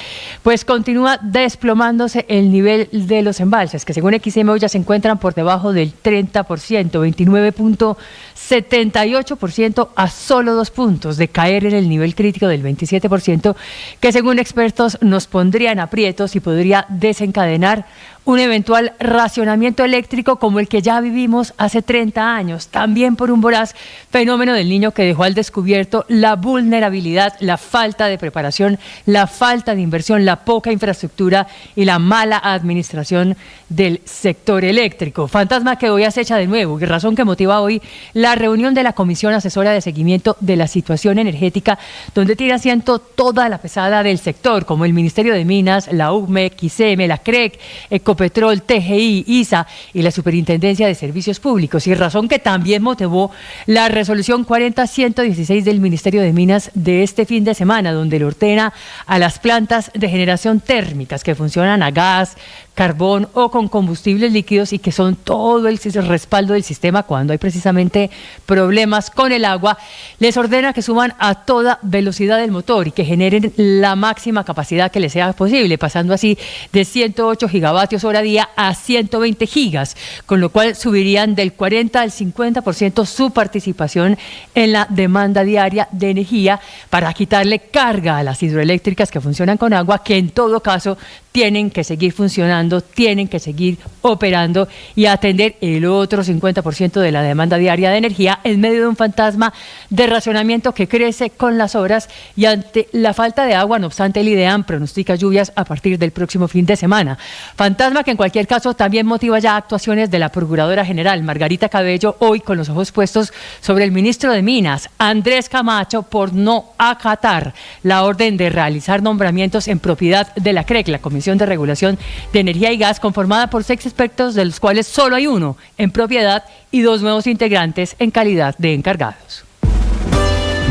pues continúa desplomándose el nivel de los embalses, que según XMO ya se encuentran por debajo del 30%, 29.78% a solo 2 puntos de caer en el nivel crítico del 27%, que según expertos nos pondría en aprietos y podría desencadenar un eventual racionamiento eléctrico como el que ya vivimos hace 30 años, también por un voraz fenómeno del Niño que dejó al descubierto la vulnerabilidad, la falta de preparación, la falta de inversión, la poca infraestructura y la mala administración del sector eléctrico. Fantasma que hoy acecha de nuevo, razón que motiva hoy la reunión de la Comisión Asesora de Seguimiento de la Situación Energética, donde tiene asiento toda la pesada del sector, como el Ministerio de Minas, la UCME, XISEME, la CREC, Ecopetrol, TGI, ISA y la Superintendencia de Servicios Públicos, y razón que también motivó la resolución 40-116 del Ministerio de Minas de este fin de semana, donde le ordena a las plantas de generación térmicas que funcionan a gas, carbón o con combustibles líquidos y que son todo el respaldo del sistema cuando hay precisamente problemas con el agua, les ordena que suban a toda velocidad del motor y que generen la máxima capacidad que les sea posible, pasando así de 108 gigavatios hora día a 120 gigas, con lo cual subirían del 40 al 50% su participación en la demanda diaria de energía para quitarle carga a las hidroeléctricas que funcionan con agua, que en todo caso tienen que seguir funcionando, tienen que seguir operando y atender el otro 50% de la demanda diaria de energía en medio de un fantasma de racionamiento que crece con las horas, y ante la falta de agua, no obstante, el IDEAM pronostica lluvias a partir del próximo fin de semana. Fantasma que en cualquier caso también motiva ya actuaciones de la Procuradora General Margarita Cabello, hoy con los ojos puestos sobre el ministro de Minas, Andrés Camacho, por no acatar la orden de realizar nombramientos en propiedad de la CREC, la Comisión de Regulación de Energía y Gas, conformada por 6 expertos, de los cuales solo hay uno en propiedad y 2 nuevos integrantes en calidad de encargados.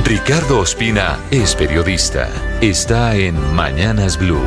Ricardo Ospina es periodista. Está en Mañanas Blue.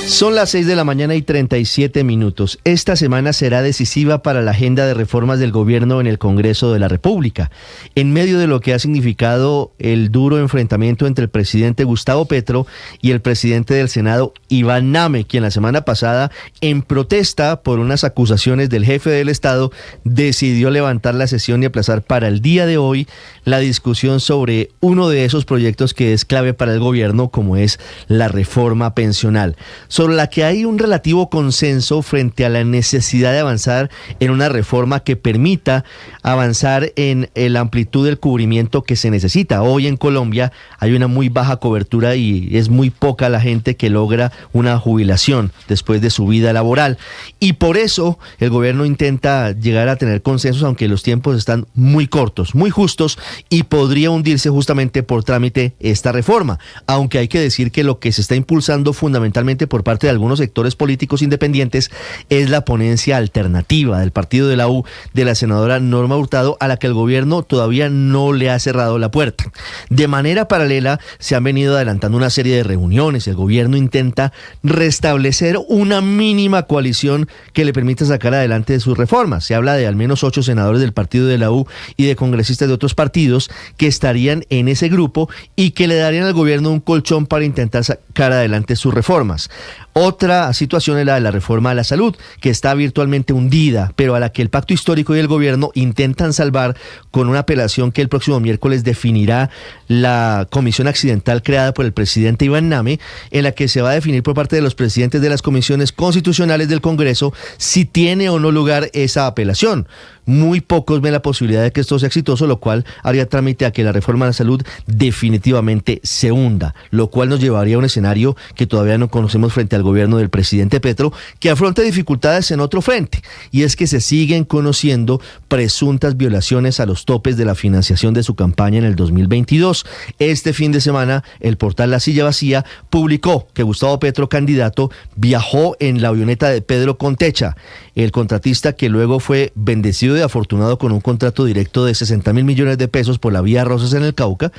Son las 6 de la mañana y 37 minutos. Esta semana será decisiva para la agenda de reformas del gobierno en el Congreso de la República. En medio de lo que ha significado el duro enfrentamiento entre el presidente Gustavo Petro y el presidente del Senado, Iván Name, quien la semana pasada, en protesta por unas acusaciones del jefe del Estado, decidió levantar la sesión y aplazar para el día de hoy la discusión sobre uno de esos proyectos que es clave para el gobierno, como es la reforma pensional, sobre la que hay un relativo consenso frente a la necesidad de avanzar en una reforma que permita avanzar en la amplitud del cubrimiento que se necesita. Hoy en Colombia hay una muy baja cobertura y es muy poca la gente que logra una jubilación después de su vida laboral. Y por eso el gobierno intenta llegar a tener consensos, aunque los tiempos están muy cortos, muy justos, y podría hundirse justamente por trámite esta reforma. Aunque hay que decir que lo que se está impulsando fundamentalmente por parte de algunos sectores políticos independientes es la ponencia alternativa del partido de la U de la senadora Norma Hurtado, a la que el gobierno todavía no le ha cerrado la puerta. De manera paralela se han venido adelantando una serie de reuniones. El gobierno intenta restablecer una mínima coalición que le permita sacar adelante sus reformas. Se habla de al menos 8 senadores del partido de la U y de congresistas de otros partidos que estarían en ese grupo y que le darían al gobierno un colchón para intentar sacar adelante sus reformas. Otra situación es la de la reforma a la salud, que está virtualmente hundida, pero a la que el Pacto Histórico y el gobierno intentan salvar con una apelación que el próximo miércoles definirá la comisión accidental creada por el presidente Iván Name, en la que se va a definir por parte de los presidentes de las comisiones constitucionales del Congreso si tiene o no lugar esa apelación. Muy pocos ven la posibilidad de que esto sea exitoso, lo cual haría trámite a que la reforma a la salud definitivamente se hunda, lo cual nos llevaría a un escenario que todavía no conocemos frente al gobierno del presidente Petro, que afronta dificultades en otro frente, y es que se siguen conociendo presuntas violaciones a los topes de la financiación de su campaña en el 2022. Este fin de semana, el portal La Silla Vacía publicó que Gustavo Petro, candidato, viajó en la avioneta de Pedro Contecha, el contratista que luego fue bendecido de afortunado con un contrato directo de 60.000 millones de pesos por la vía Rosas en el Cauca.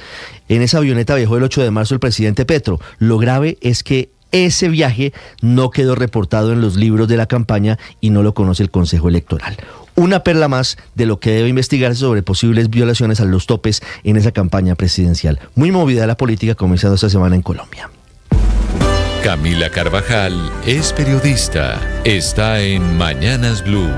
En esa avioneta viajó el 8 de marzo el presidente Petro. Lo grave es que ese viaje no quedó reportado en los libros de la campaña y no lo conoce el Consejo Electoral. Una perla más de lo que debe investigarse sobre posibles violaciones a los topes en esa campaña presidencial. Muy movida la política comenzando esta semana en Colombia. Camila Carvajal es periodista. Está en Mañanas Blue.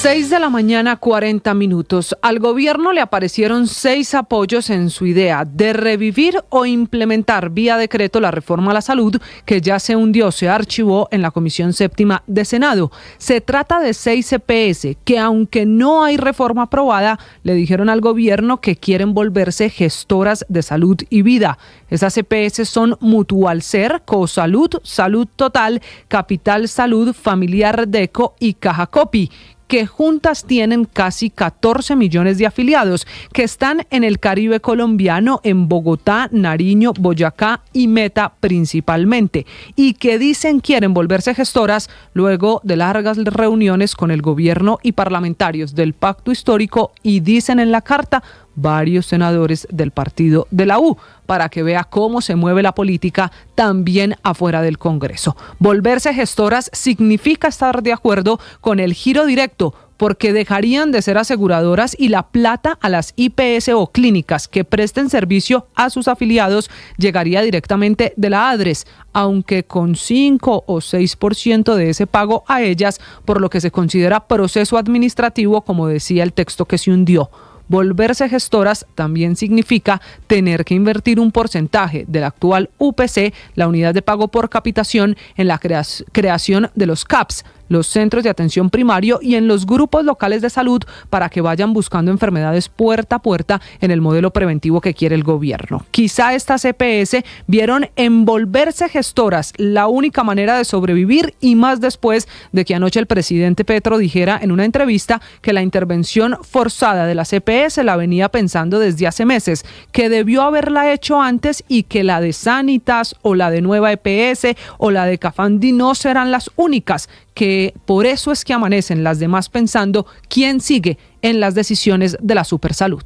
6 de la mañana, 40 minutos. Al gobierno le aparecieron 6 apoyos en su idea de revivir o implementar vía decreto la reforma a la salud que ya se hundió, se archivó en la Comisión Séptima de Senado. Se trata de 6 EPS que, aunque no hay reforma aprobada, le dijeron al gobierno que quieren volverse gestoras de salud y vida. Esas EPS son Mutualser, Cosalud, Salud Total, Capital Salud, Familiar Deco y Caja Copy, que juntas tienen casi 14 millones de afiliados, que están en el Caribe colombiano, en Bogotá, Nariño, Boyacá y Meta principalmente, y que dicen quieren volverse gestoras luego de largas reuniones con el gobierno y parlamentarios del Pacto Histórico, y dicen en la carta varios senadores del partido de la U, para que vea cómo se mueve la política también afuera del Congreso. Volverse gestoras significa estar de acuerdo con el giro directo, porque dejarían de ser aseguradoras y la plata a las IPS o clínicas que presten servicio a sus afiliados llegaría directamente de la ADRES, aunque con 5 o 6% de ese pago a ellas, por lo que se considera proceso administrativo, como decía el texto que se hundió. Volverse gestoras también significa tener que invertir un porcentaje del actual UPC, la unidad de pago por capitación, en la creación de los CAPS, los centros de atención primario, y en los grupos locales de salud para que vayan buscando enfermedades puerta a puerta en el modelo preventivo que quiere el gobierno. Quizá estas EPS vieron en volverse gestoras la única manera de sobrevivir, y más después de que anoche el presidente Petro dijera en una entrevista que la intervención forzada de las EPS la venía pensando desde hace meses, que debió haberla hecho antes y que la de Sanitas o la de Nueva EPS o la de Cafandi no serán las únicas, que por eso es que amanecen las demás pensando quién sigue en las decisiones de la supersalud.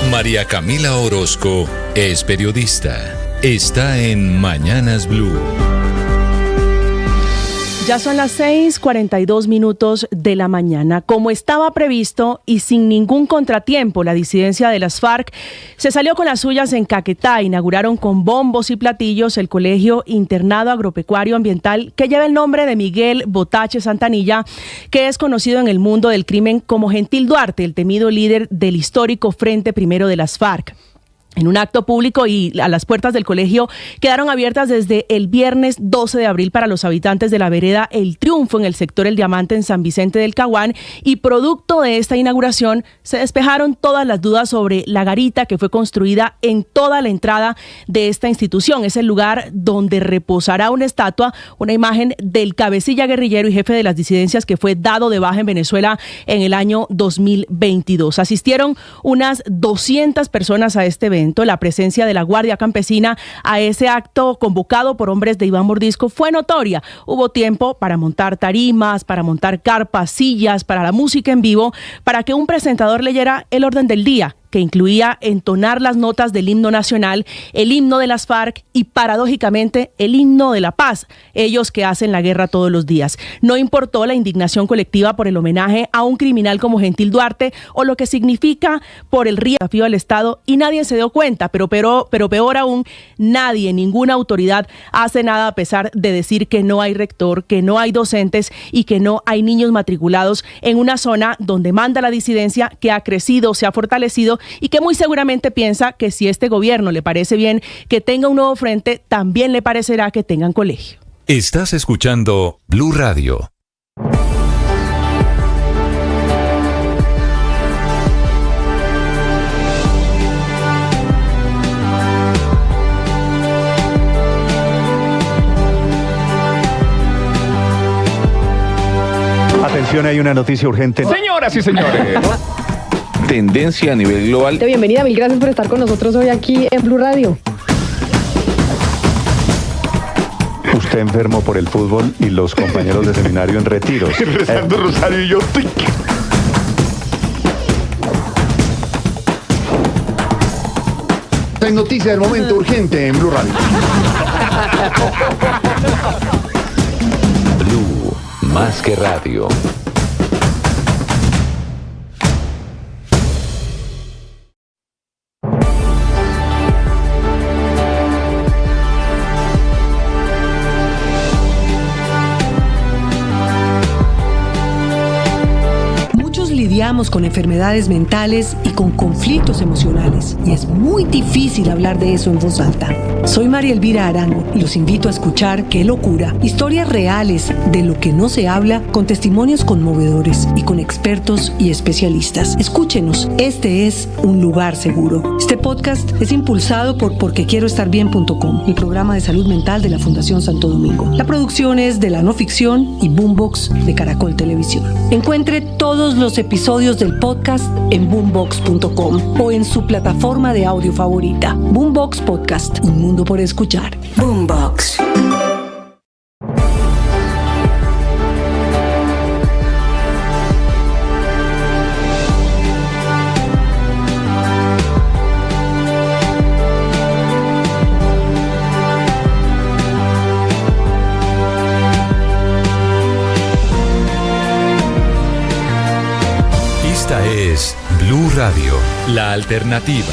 María Camila Orozco es periodista. Está en Mañanas Blue. Ya son las 6:42 de la mañana. Como estaba previsto y sin ningún contratiempo, la disidencia de las FARC se salió con las suyas en Caquetá. Inauguraron con bombos y platillos el Colegio Internado Agropecuario Ambiental, que lleva el nombre de Miguel Botache Santanilla, que es conocido en el mundo del crimen como Gentil Duarte, el temido líder del histórico Frente Primero de las FARC. En un acto público y a las puertas del colegio quedaron abiertas desde el viernes 12 de abril para los habitantes de la vereda El Triunfo en el sector El Diamante en San Vicente del Caguán, y producto de esta inauguración se despejaron todas las dudas sobre la garita que fue construida en toda la entrada de esta institución. Es el lugar donde reposará una estatua, una imagen del cabecilla guerrillero y jefe de las disidencias que fue dado de baja en Venezuela en el año 2022. Asistieron unas 200 personas a este evento. departamento. La presencia de la Guardia Campesina a ese acto convocado por hombres de Iván Mordisco fue notoria. Hubo tiempo para montar tarimas, para montar carpas, sillas, para la música en vivo, para que un presentador leyera el orden del día, que incluía entonar las notas del himno nacional, el himno de las FARC y, paradójicamente, el himno de la paz, ellos que hacen la guerra todos los días. No importó la indignación colectiva por el homenaje a un criminal como Gentil Duarte o lo que significa por el desafío al Estado, y nadie se dio cuenta, pero peor aún, nadie, ninguna autoridad hace nada a pesar de decir que no hay rector, que no hay docentes y que no hay niños matriculados en una zona donde manda la disidencia, que ha crecido, se ha fortalecido y que muy seguramente piensa que si este gobierno le parece bien que tenga un nuevo frente, también le parecerá que tengan colegio. Estás escuchando Blue Radio. Atención, hay una noticia urgente. Señoras y señores. Tendencia a nivel global. Bienvenida, mil gracias por estar con nosotros hoy aquí en Blue Radio. Usted enfermo por el fútbol y los compañeros de seminario en retiros. Rezando rosario y yo. En noticia del momento urgente en Blue Radio. Blue, más que radio. Lidiamos con enfermedades mentales y con conflictos emocionales, y es muy difícil hablar de eso en voz alta. Soy María Elvira Arango y los invito a escuchar Qué locura, historias reales de lo que no se habla, con testimonios conmovedores y con expertos y especialistas. Escúchenos, este es un lugar seguro. Este podcast es impulsado por porquequieroestarbien.com, el programa de salud mental de la Fundación Santo Domingo. La producción es de La No Ficción y Boombox de Caracol Televisión. Encuentre todos los episodios del podcast en boombox.com o en su plataforma de audio favorita. Boombox Podcast, un mundo por escuchar. Boombox. Esta es Blue Radio, la alternativa.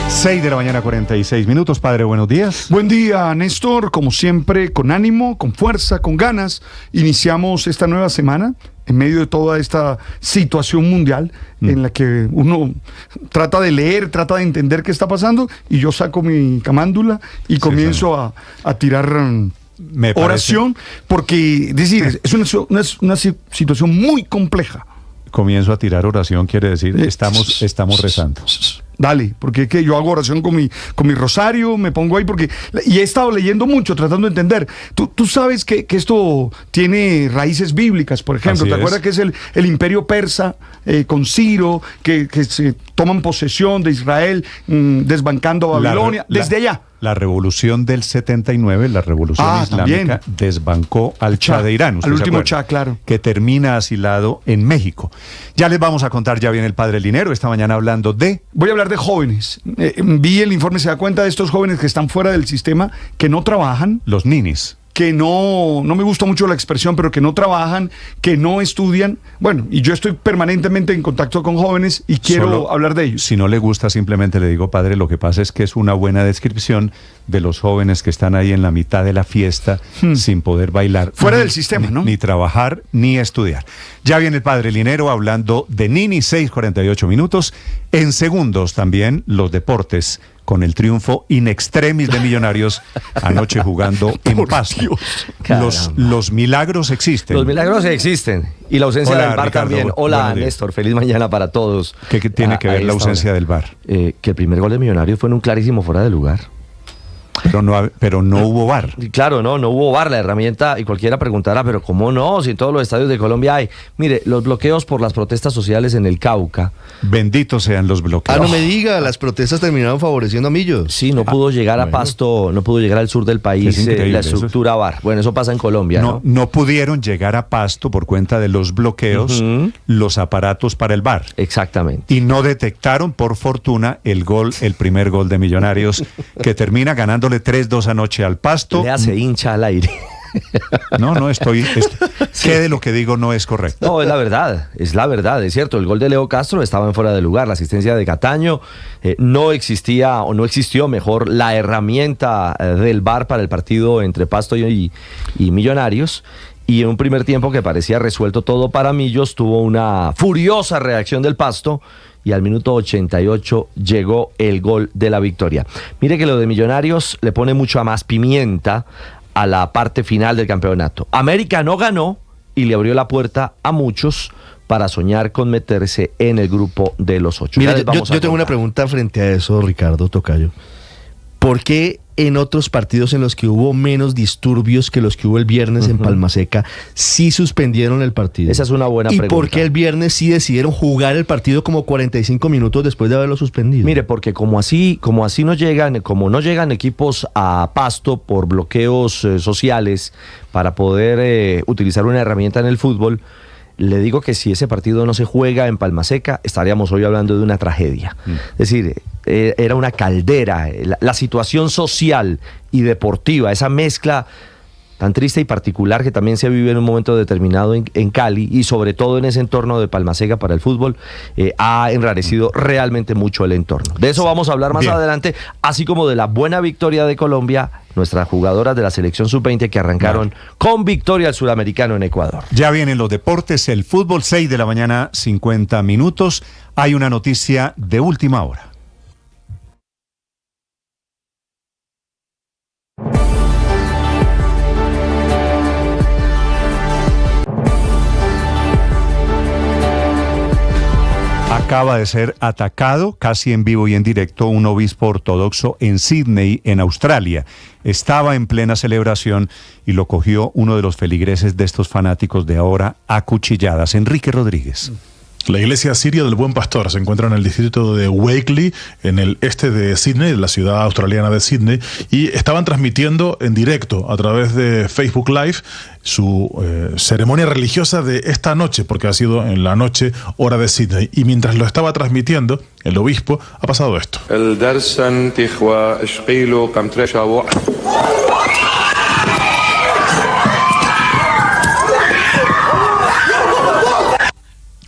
6 de la mañana, 46 minutos. Padre, buenos días. Buen día, Néstor. Como siempre, con ánimo, con fuerza, con ganas, iniciamos esta nueva semana en medio de toda esta situación mundial en la que uno trata de leer, trata de entender qué está pasando, y yo saco mi camándula y comienzo a tirar oración, porque es decir, es una situación muy compleja. Comienzo a tirar oración, quiere decir, estamos rezando. Dale, porque es que yo hago oración con mi rosario, me pongo ahí y he estado leyendo mucho, tratando de entender. Tú sabes que esto tiene raíces bíblicas, por ejemplo. ¿Te acuerdas que es el imperio persa con Ciro, que se toman posesión de Israel, desbancando a Babilonia, desde allá? La revolución del 79, la revolución islámica, también desbancó al Shah de Irán. Al último Shah, claro. Que termina asilado en México. Ya les vamos a contar, ya viene el padre Linero, esta mañana hablando de... Voy a hablar de jóvenes. Vi el informe, se da cuenta de estos jóvenes que están fuera del sistema, que no trabajan. Los ninis. Que no me gusta mucho la expresión, pero que no trabajan, que no estudian. Bueno, y yo estoy permanentemente en contacto con jóvenes y quiero hablar de ellos. Si no le gusta, simplemente le digo, padre, lo que pasa es que es una buena descripción de los jóvenes que están ahí en la mitad de la fiesta sin poder bailar. Fuera del sistema, ¿no? Ni trabajar, ni estudiar. Ya viene el padre Linero hablando de Nini, 6:48 minutos. En segundos también los deportes, con el triunfo in extremis de Millonarios anoche jugando en Pasto. Los milagros existen. Los milagros existen. Y la ausencia del VAR también. Hola, Néstor. Feliz mañana para todos. ¿Qué tiene que ver la ausencia del VAR? Que el primer gol de Millonarios fue en un clarísimo fuera de lugar. Pero no hubo VAR. Claro, no hubo VAR, la herramienta, y cualquiera preguntará, pero ¿cómo no? Si en todos los estadios de Colombia hay. Mire, los bloqueos por las protestas sociales en el Cauca. Benditos sean los bloqueos. No me diga, las protestas terminaron favoreciendo a Millos. Sí, no pudo llegar a Pasto, no pudo llegar al sur del país la estructura VAR. Bueno, eso pasa en Colombia, ¿no? No pudieron llegar a Pasto por cuenta de los bloqueos, los aparatos para el VAR. Exactamente. Y no detectaron, por fortuna, el primer gol de Millonarios, que termina ganándole 3-2 anoche al Pasto. Le hace hincha al aire. ¿Qué de lo que digo no es correcto? No, es la verdad, es cierto. El gol de Leo Castro estaba en fuera de lugar, la asistencia de Cataño, no existió mejor la herramienta del VAR para el partido entre Pasto y Millonarios. Y en un primer tiempo que parecía resuelto todo para Millos, tuvo una furiosa reacción del Pasto y al minuto 88 llegó el gol de la victoria. Mire que lo de Millonarios le pone mucha más pimienta a la parte final del campeonato. América no ganó y le abrió la puerta a muchos para soñar con meterse en el grupo de los 8. Mira, yo tengo una pregunta frente a eso, Ricardo Tocayo. ¿Por qué en otros partidos en los que hubo menos disturbios que los que hubo el viernes en Palmaseca sí suspendieron el partido? Esa es una buena pregunta. ¿Y por qué el viernes sí decidieron jugar el partido como 45 minutos después de haberlo suspendido? Mire, porque como no llegan equipos a Pasto por bloqueos sociales para poder utilizar una herramienta en el fútbol, le digo que si ese partido no se juega en Palmaseca, estaríamos hoy hablando de una tragedia. Es decir, era una caldera, la situación social y deportiva, esa mezcla tan triste y particular que también se vive en un momento determinado en Cali y sobre todo en ese entorno de Palmaseca para el fútbol, ha enrarecido realmente mucho el entorno. De eso vamos a hablar más adelante, así como de la buena victoria de Colombia, nuestras jugadoras de la selección sub-20 que arrancaron con victoria al Suramericano en Ecuador. Ya vienen los deportes, el fútbol, 6 de la mañana, 50 minutos. Hay una noticia de última hora. Acaba de ser atacado casi en vivo y en directo un obispo ortodoxo en Sídney, en Australia. Estaba en plena celebración y lo cogió uno de los feligreses de estos fanáticos de ahora a cuchilladas. Enrique Rodríguez. La iglesia siria del Buen Pastor se encuentra en el distrito de Wakeley, en el este de Sídney, la ciudad australiana de Sídney, y estaban transmitiendo en directo a través de Facebook Live su ceremonia religiosa de esta noche, porque ha sido en la noche hora de Sídney. Y mientras lo estaba transmitiendo, el obispo, ha pasado esto.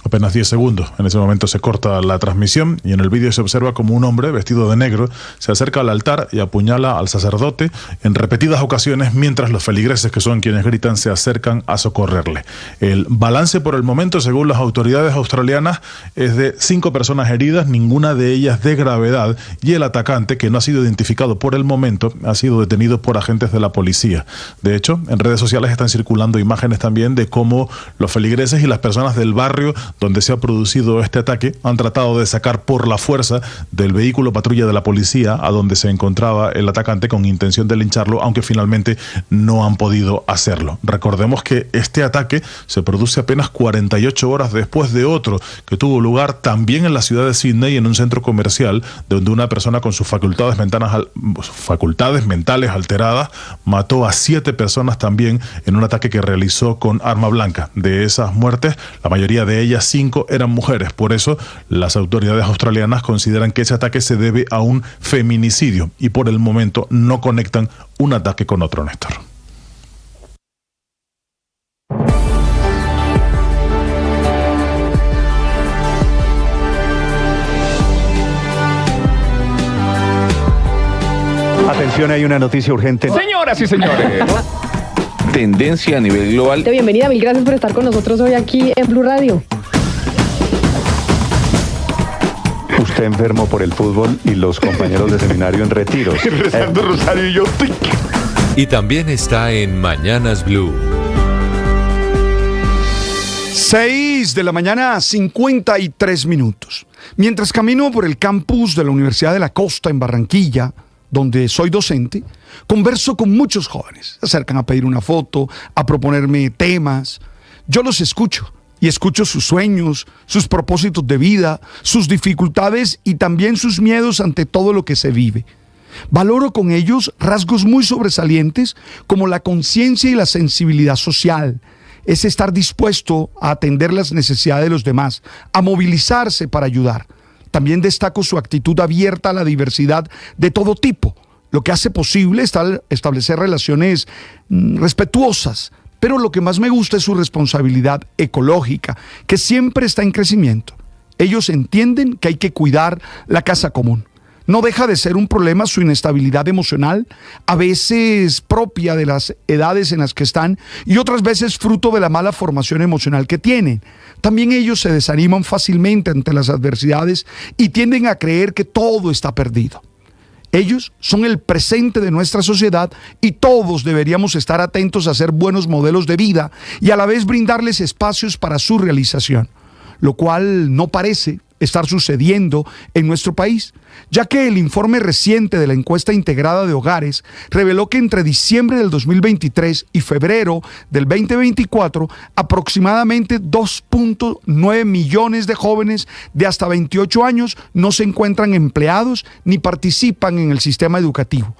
Apenas 10 segundos. En ese momento se corta la transmisión y en el vídeo se observa como un hombre vestido de negro se acerca al altar y apuñala al sacerdote en repetidas ocasiones mientras los feligreses, que son quienes gritan, se acercan a socorrerle. El balance por el momento, según las autoridades australianas, es de 5 personas heridas, ninguna de ellas de gravedad, y el atacante, que no ha sido identificado por el momento, ha sido detenido por agentes de la policía. De hecho, en redes sociales están circulando imágenes también de cómo los feligreses y las personas del barrio donde se ha producido este ataque han tratado de sacar por la fuerza del vehículo patrulla de la policía a donde se encontraba el atacante con intención de lincharlo, aunque finalmente no han podido hacerlo. Recordemos que este ataque se produce apenas 48 horas después de otro que tuvo lugar también en la ciudad de Sídney, en un centro comercial, donde una persona con sus facultades mentales alteradas mató a 7 personas también en un ataque que realizó con arma blanca. De esas muertes, la mayoría de ellas 5 eran mujeres. Por eso las autoridades australianas consideran que ese ataque se debe a un feminicidio y por el momento no conectan un ataque con otro, Néstor. Atención, hay una noticia urgente. Señoras y señores. Tendencia a nivel global. Bienvenida, mil gracias por estar con nosotros hoy aquí en Blue Radio. Usted enfermo por el fútbol y los compañeros de seminario en retiro. Rezando rosario y yo. Y también está en Mañanas Blue. 6 de la mañana, 53 minutos. Mientras camino por el campus de la Universidad de la Costa en Barranquilla, donde soy docente, Converso con muchos jóvenes, se acercan a pedir una foto, a proponerme temas. Yo los escucho y escucho sus sueños, sus propósitos de vida, sus dificultades y también sus miedos ante todo lo que se vive. Valoro con ellos rasgos muy sobresalientes como la conciencia y la sensibilidad social. Es estar dispuesto a atender las necesidades de los demás, a movilizarse para ayudar. También destaco su actitud abierta a la diversidad de todo tipo, lo que hace posible establecer relaciones respetuosas. Pero lo que más me gusta es su responsabilidad ecológica, que siempre está en crecimiento. Ellos entienden que hay que cuidar la casa común. No deja de ser un problema su inestabilidad emocional, a veces propia de las edades en las que están y otras veces fruto de la mala formación emocional que tienen. También ellos se desaniman fácilmente ante las adversidades y tienden a creer que todo está perdido. Ellos son el presente de nuestra sociedad y todos deberíamos estar atentos a ser buenos modelos de vida y a la vez brindarles espacios para su realización, lo cual no parece estar sucediendo en nuestro país, ya que el informe reciente de la encuesta integrada de hogares reveló que entre diciembre del 2023 y febrero del 2024, aproximadamente 2.9 millones de jóvenes de hasta 28 años no se encuentran empleados ni participan en el sistema educativo.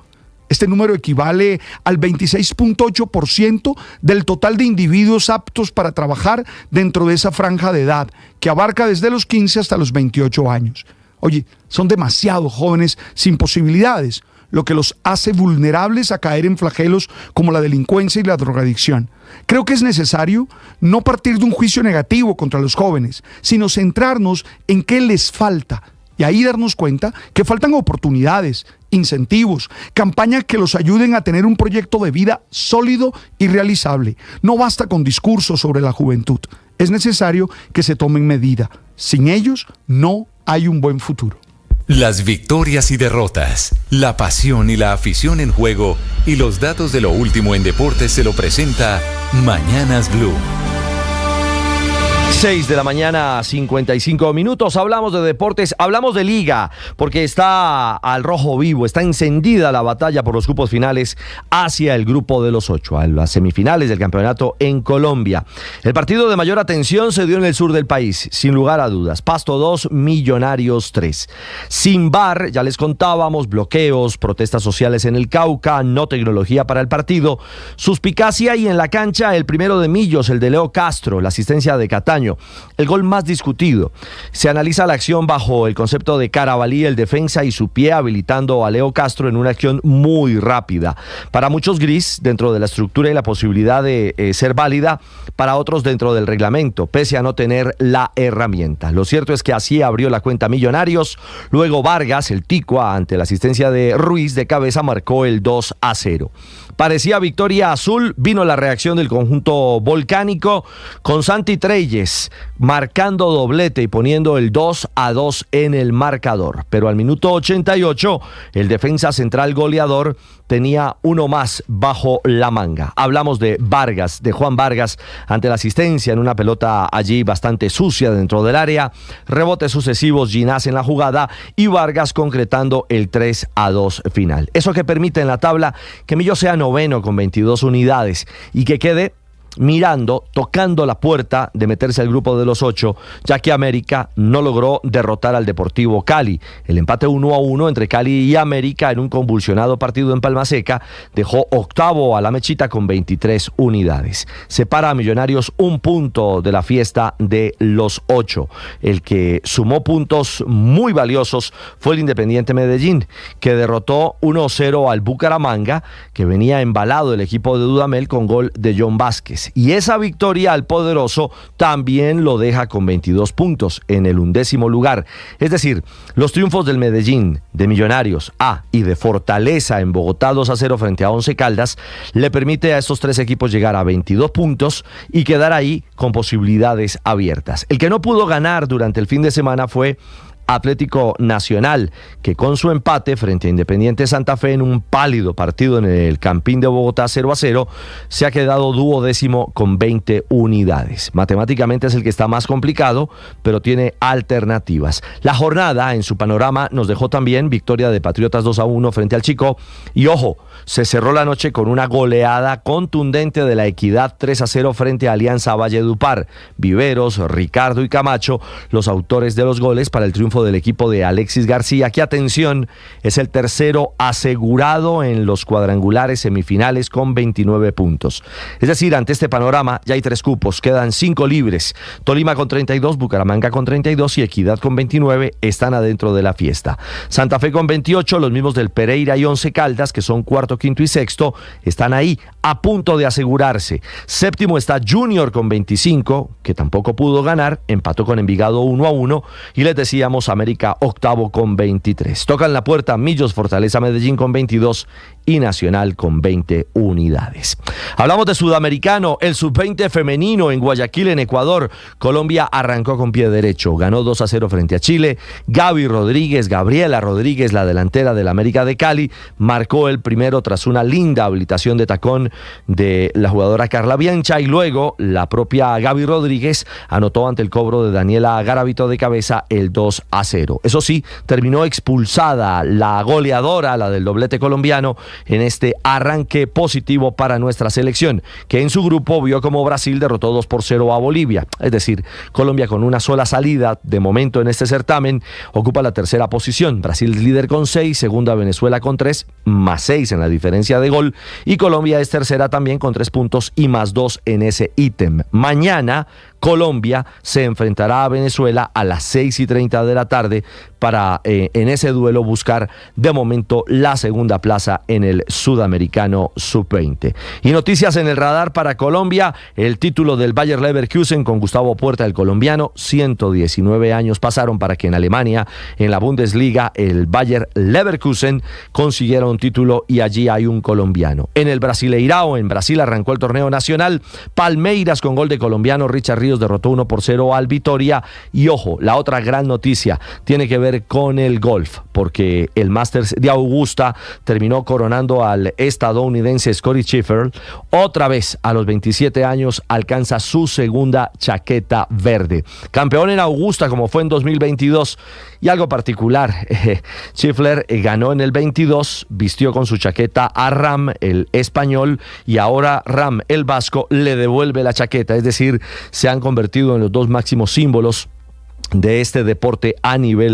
Este número equivale al 26.8% del total de individuos aptos para trabajar dentro de esa franja de edad, que abarca desde los 15 hasta los 28 años. Oye, son demasiado jóvenes sin posibilidades, lo que los hace vulnerables a caer en flagelos como la delincuencia y la drogadicción. Creo que es necesario no partir de un juicio negativo contra los jóvenes, sino centrarnos en qué les falta. Y ahí darnos cuenta que faltan oportunidades, incentivos, campañas que los ayuden a tener un proyecto de vida sólido y realizable. No basta con discursos sobre la juventud. Es necesario que se tomen medidas. Sin ellos no hay un buen futuro. Las victorias y derrotas, la pasión y la afición en juego y los datos de lo último en deportes se lo presenta Mañanas Blue. 6 de la mañana, 55 minutos. Hablamos de deportes, hablamos de liga, porque está al rojo vivo, está encendida la batalla por los cupos finales hacia el grupo de los 8, a las semifinales del campeonato en Colombia. El partido de mayor atención se dio en el sur del país, sin lugar a dudas. Pasto 2, Millonarios 3. Sin VAR, ya les contábamos, bloqueos, protestas sociales en el Cauca, no tecnología para el partido, suspicacia y en la cancha el primero de Millos, el de Leo Castro, la asistencia de Cataño. El gol más discutido. Se analiza la acción bajo el concepto de Carabalí, el defensa, y su pie habilitando a Leo Castro en una acción muy rápida. Para muchos gris, dentro de la estructura y la posibilidad de ser válida, para otros dentro del reglamento, pese a no tener la herramienta. Lo cierto es que así abrió la cuenta Millonarios. Luego Vargas, el Ticua, ante la asistencia de Ruiz de cabeza, marcó el 2-0. Parecía victoria azul, vino la reacción del conjunto volcánico con Santi Treyes marcando doblete y poniendo el 2-2 en el marcador. Pero al minuto 88, el defensa central goleador tenía uno más bajo la manga. Hablamos de Vargas, de Juan Vargas, ante la asistencia en una pelota allí bastante sucia dentro del área. Rebotes sucesivos, Ginás en la jugada y Vargas concretando el 3-2 final. Eso que permite en la tabla que Millo sea noveno con 22 unidades y que quede mirando, tocando la puerta de meterse al grupo de los 8, ya que América no logró derrotar al Deportivo Cali. El empate 1-1 entre Cali y América en un convulsionado partido en Palma Seca dejó octavo a la Mechita con 23 unidades. Separa a Millonarios un punto de la fiesta de los 8. El que sumó puntos muy valiosos fue el Independiente Medellín, que derrotó 1-0 al Bucaramanga, que venía embalado el equipo de Dudamel con gol de John Vázquez. Y esa victoria al poderoso también lo deja con 22 puntos en el 11º lugar. Es decir, los triunfos del Medellín, de Millonarios y de Fortaleza en Bogotá 2-0 frente a Once Caldas le permite a estos tres equipos llegar a 22 puntos y quedar ahí con posibilidades abiertas. El que no pudo ganar durante el fin de semana fue Atlético Nacional, que con su empate frente a Independiente Santa Fe en un pálido partido en el Campín de Bogotá 0-0, se ha quedado duodécimo con 20 unidades. Matemáticamente es el que está más complicado, pero tiene alternativas. La jornada en su panorama nos dejó también victoria de Patriotas 2-1 frente al Chico, y ojo, se cerró la noche con una goleada contundente de la Equidad 3-0 frente a Alianza Valledupar. Viveros, Ricardo y Camacho, los autores de los goles para el triunfo del equipo de Alexis García, que atención, es el tercero asegurado en los cuadrangulares semifinales con 29 puntos. Es decir, ante este panorama ya hay 3 cupos, quedan 5 libres. Tolima con 32, Bucaramanga con 32 y Equidad con 29 están adentro de la fiesta. Santa Fe con 28, los mismos del Pereira y Once Caldas, que son cuarto, quinto y sexto, están ahí a punto de asegurarse. Séptimo está Junior con 25, que tampoco pudo ganar, empató con Envigado 1-1, y les decíamos América octavo con 23. Tocan la puerta Millos, Fortaleza, Medellín con 22 y Nacional con 20 unidades. Hablamos de sudamericano, el sub-20 femenino en Guayaquil, en Ecuador. Colombia arrancó con pie derecho, ganó 2-0 frente a Chile. Gabriela Rodríguez, la delantera del América de Cali, marcó el primero tras una linda habilitación de tacón de la jugadora Carla Biancha, y luego la propia Gaby Rodríguez anotó ante el cobro de Daniela Garavito de cabeza el 2-0. Eso sí, terminó expulsada la goleadora, la del doblete colombiano, en este arranque positivo para nuestra selección, que en su grupo vio como Brasil derrotó 2-0 a Bolivia. Es decir, Colombia con una sola salida de momento en este certamen ocupa la tercera posición. Brasil es líder con 6, segunda Venezuela con 3, más 6 en la diferencia de gol, y Colombia es tercera también con 3 puntos y más 2 en ese ítem. Mañana Colombia se enfrentará a Venezuela a las 6:30 de la tarde para en ese duelo buscar de momento la segunda plaza en el sudamericano sub-20. Y noticias en el radar para Colombia: el título del Bayer Leverkusen con Gustavo Puerta, el colombiano. 119 años pasaron para que en Alemania, en la Bundesliga, el Bayer Leverkusen consiguiera un título, y allí hay un colombiano. En el Brasileirao, en Brasil, arrancó el torneo nacional. Palmeiras con gol de colombiano Richard Ríos derrotó 1-0 al Vitória. Y ojo, la otra gran noticia tiene que ver con el golf, porque el Masters de Augusta terminó coronando al estadounidense Scottie Scheffler. Otra vez, a los 27 años, alcanza su segunda chaqueta verde. Campeón en Augusta como fue en 2022. Y algo particular, Scheffler ganó en el 22, vistió con su chaqueta a Ram, el español, y ahora Ram, el vasco, le devuelve la chaqueta. Es decir, se han convertido en los dos máximos símbolos de este deporte a nivel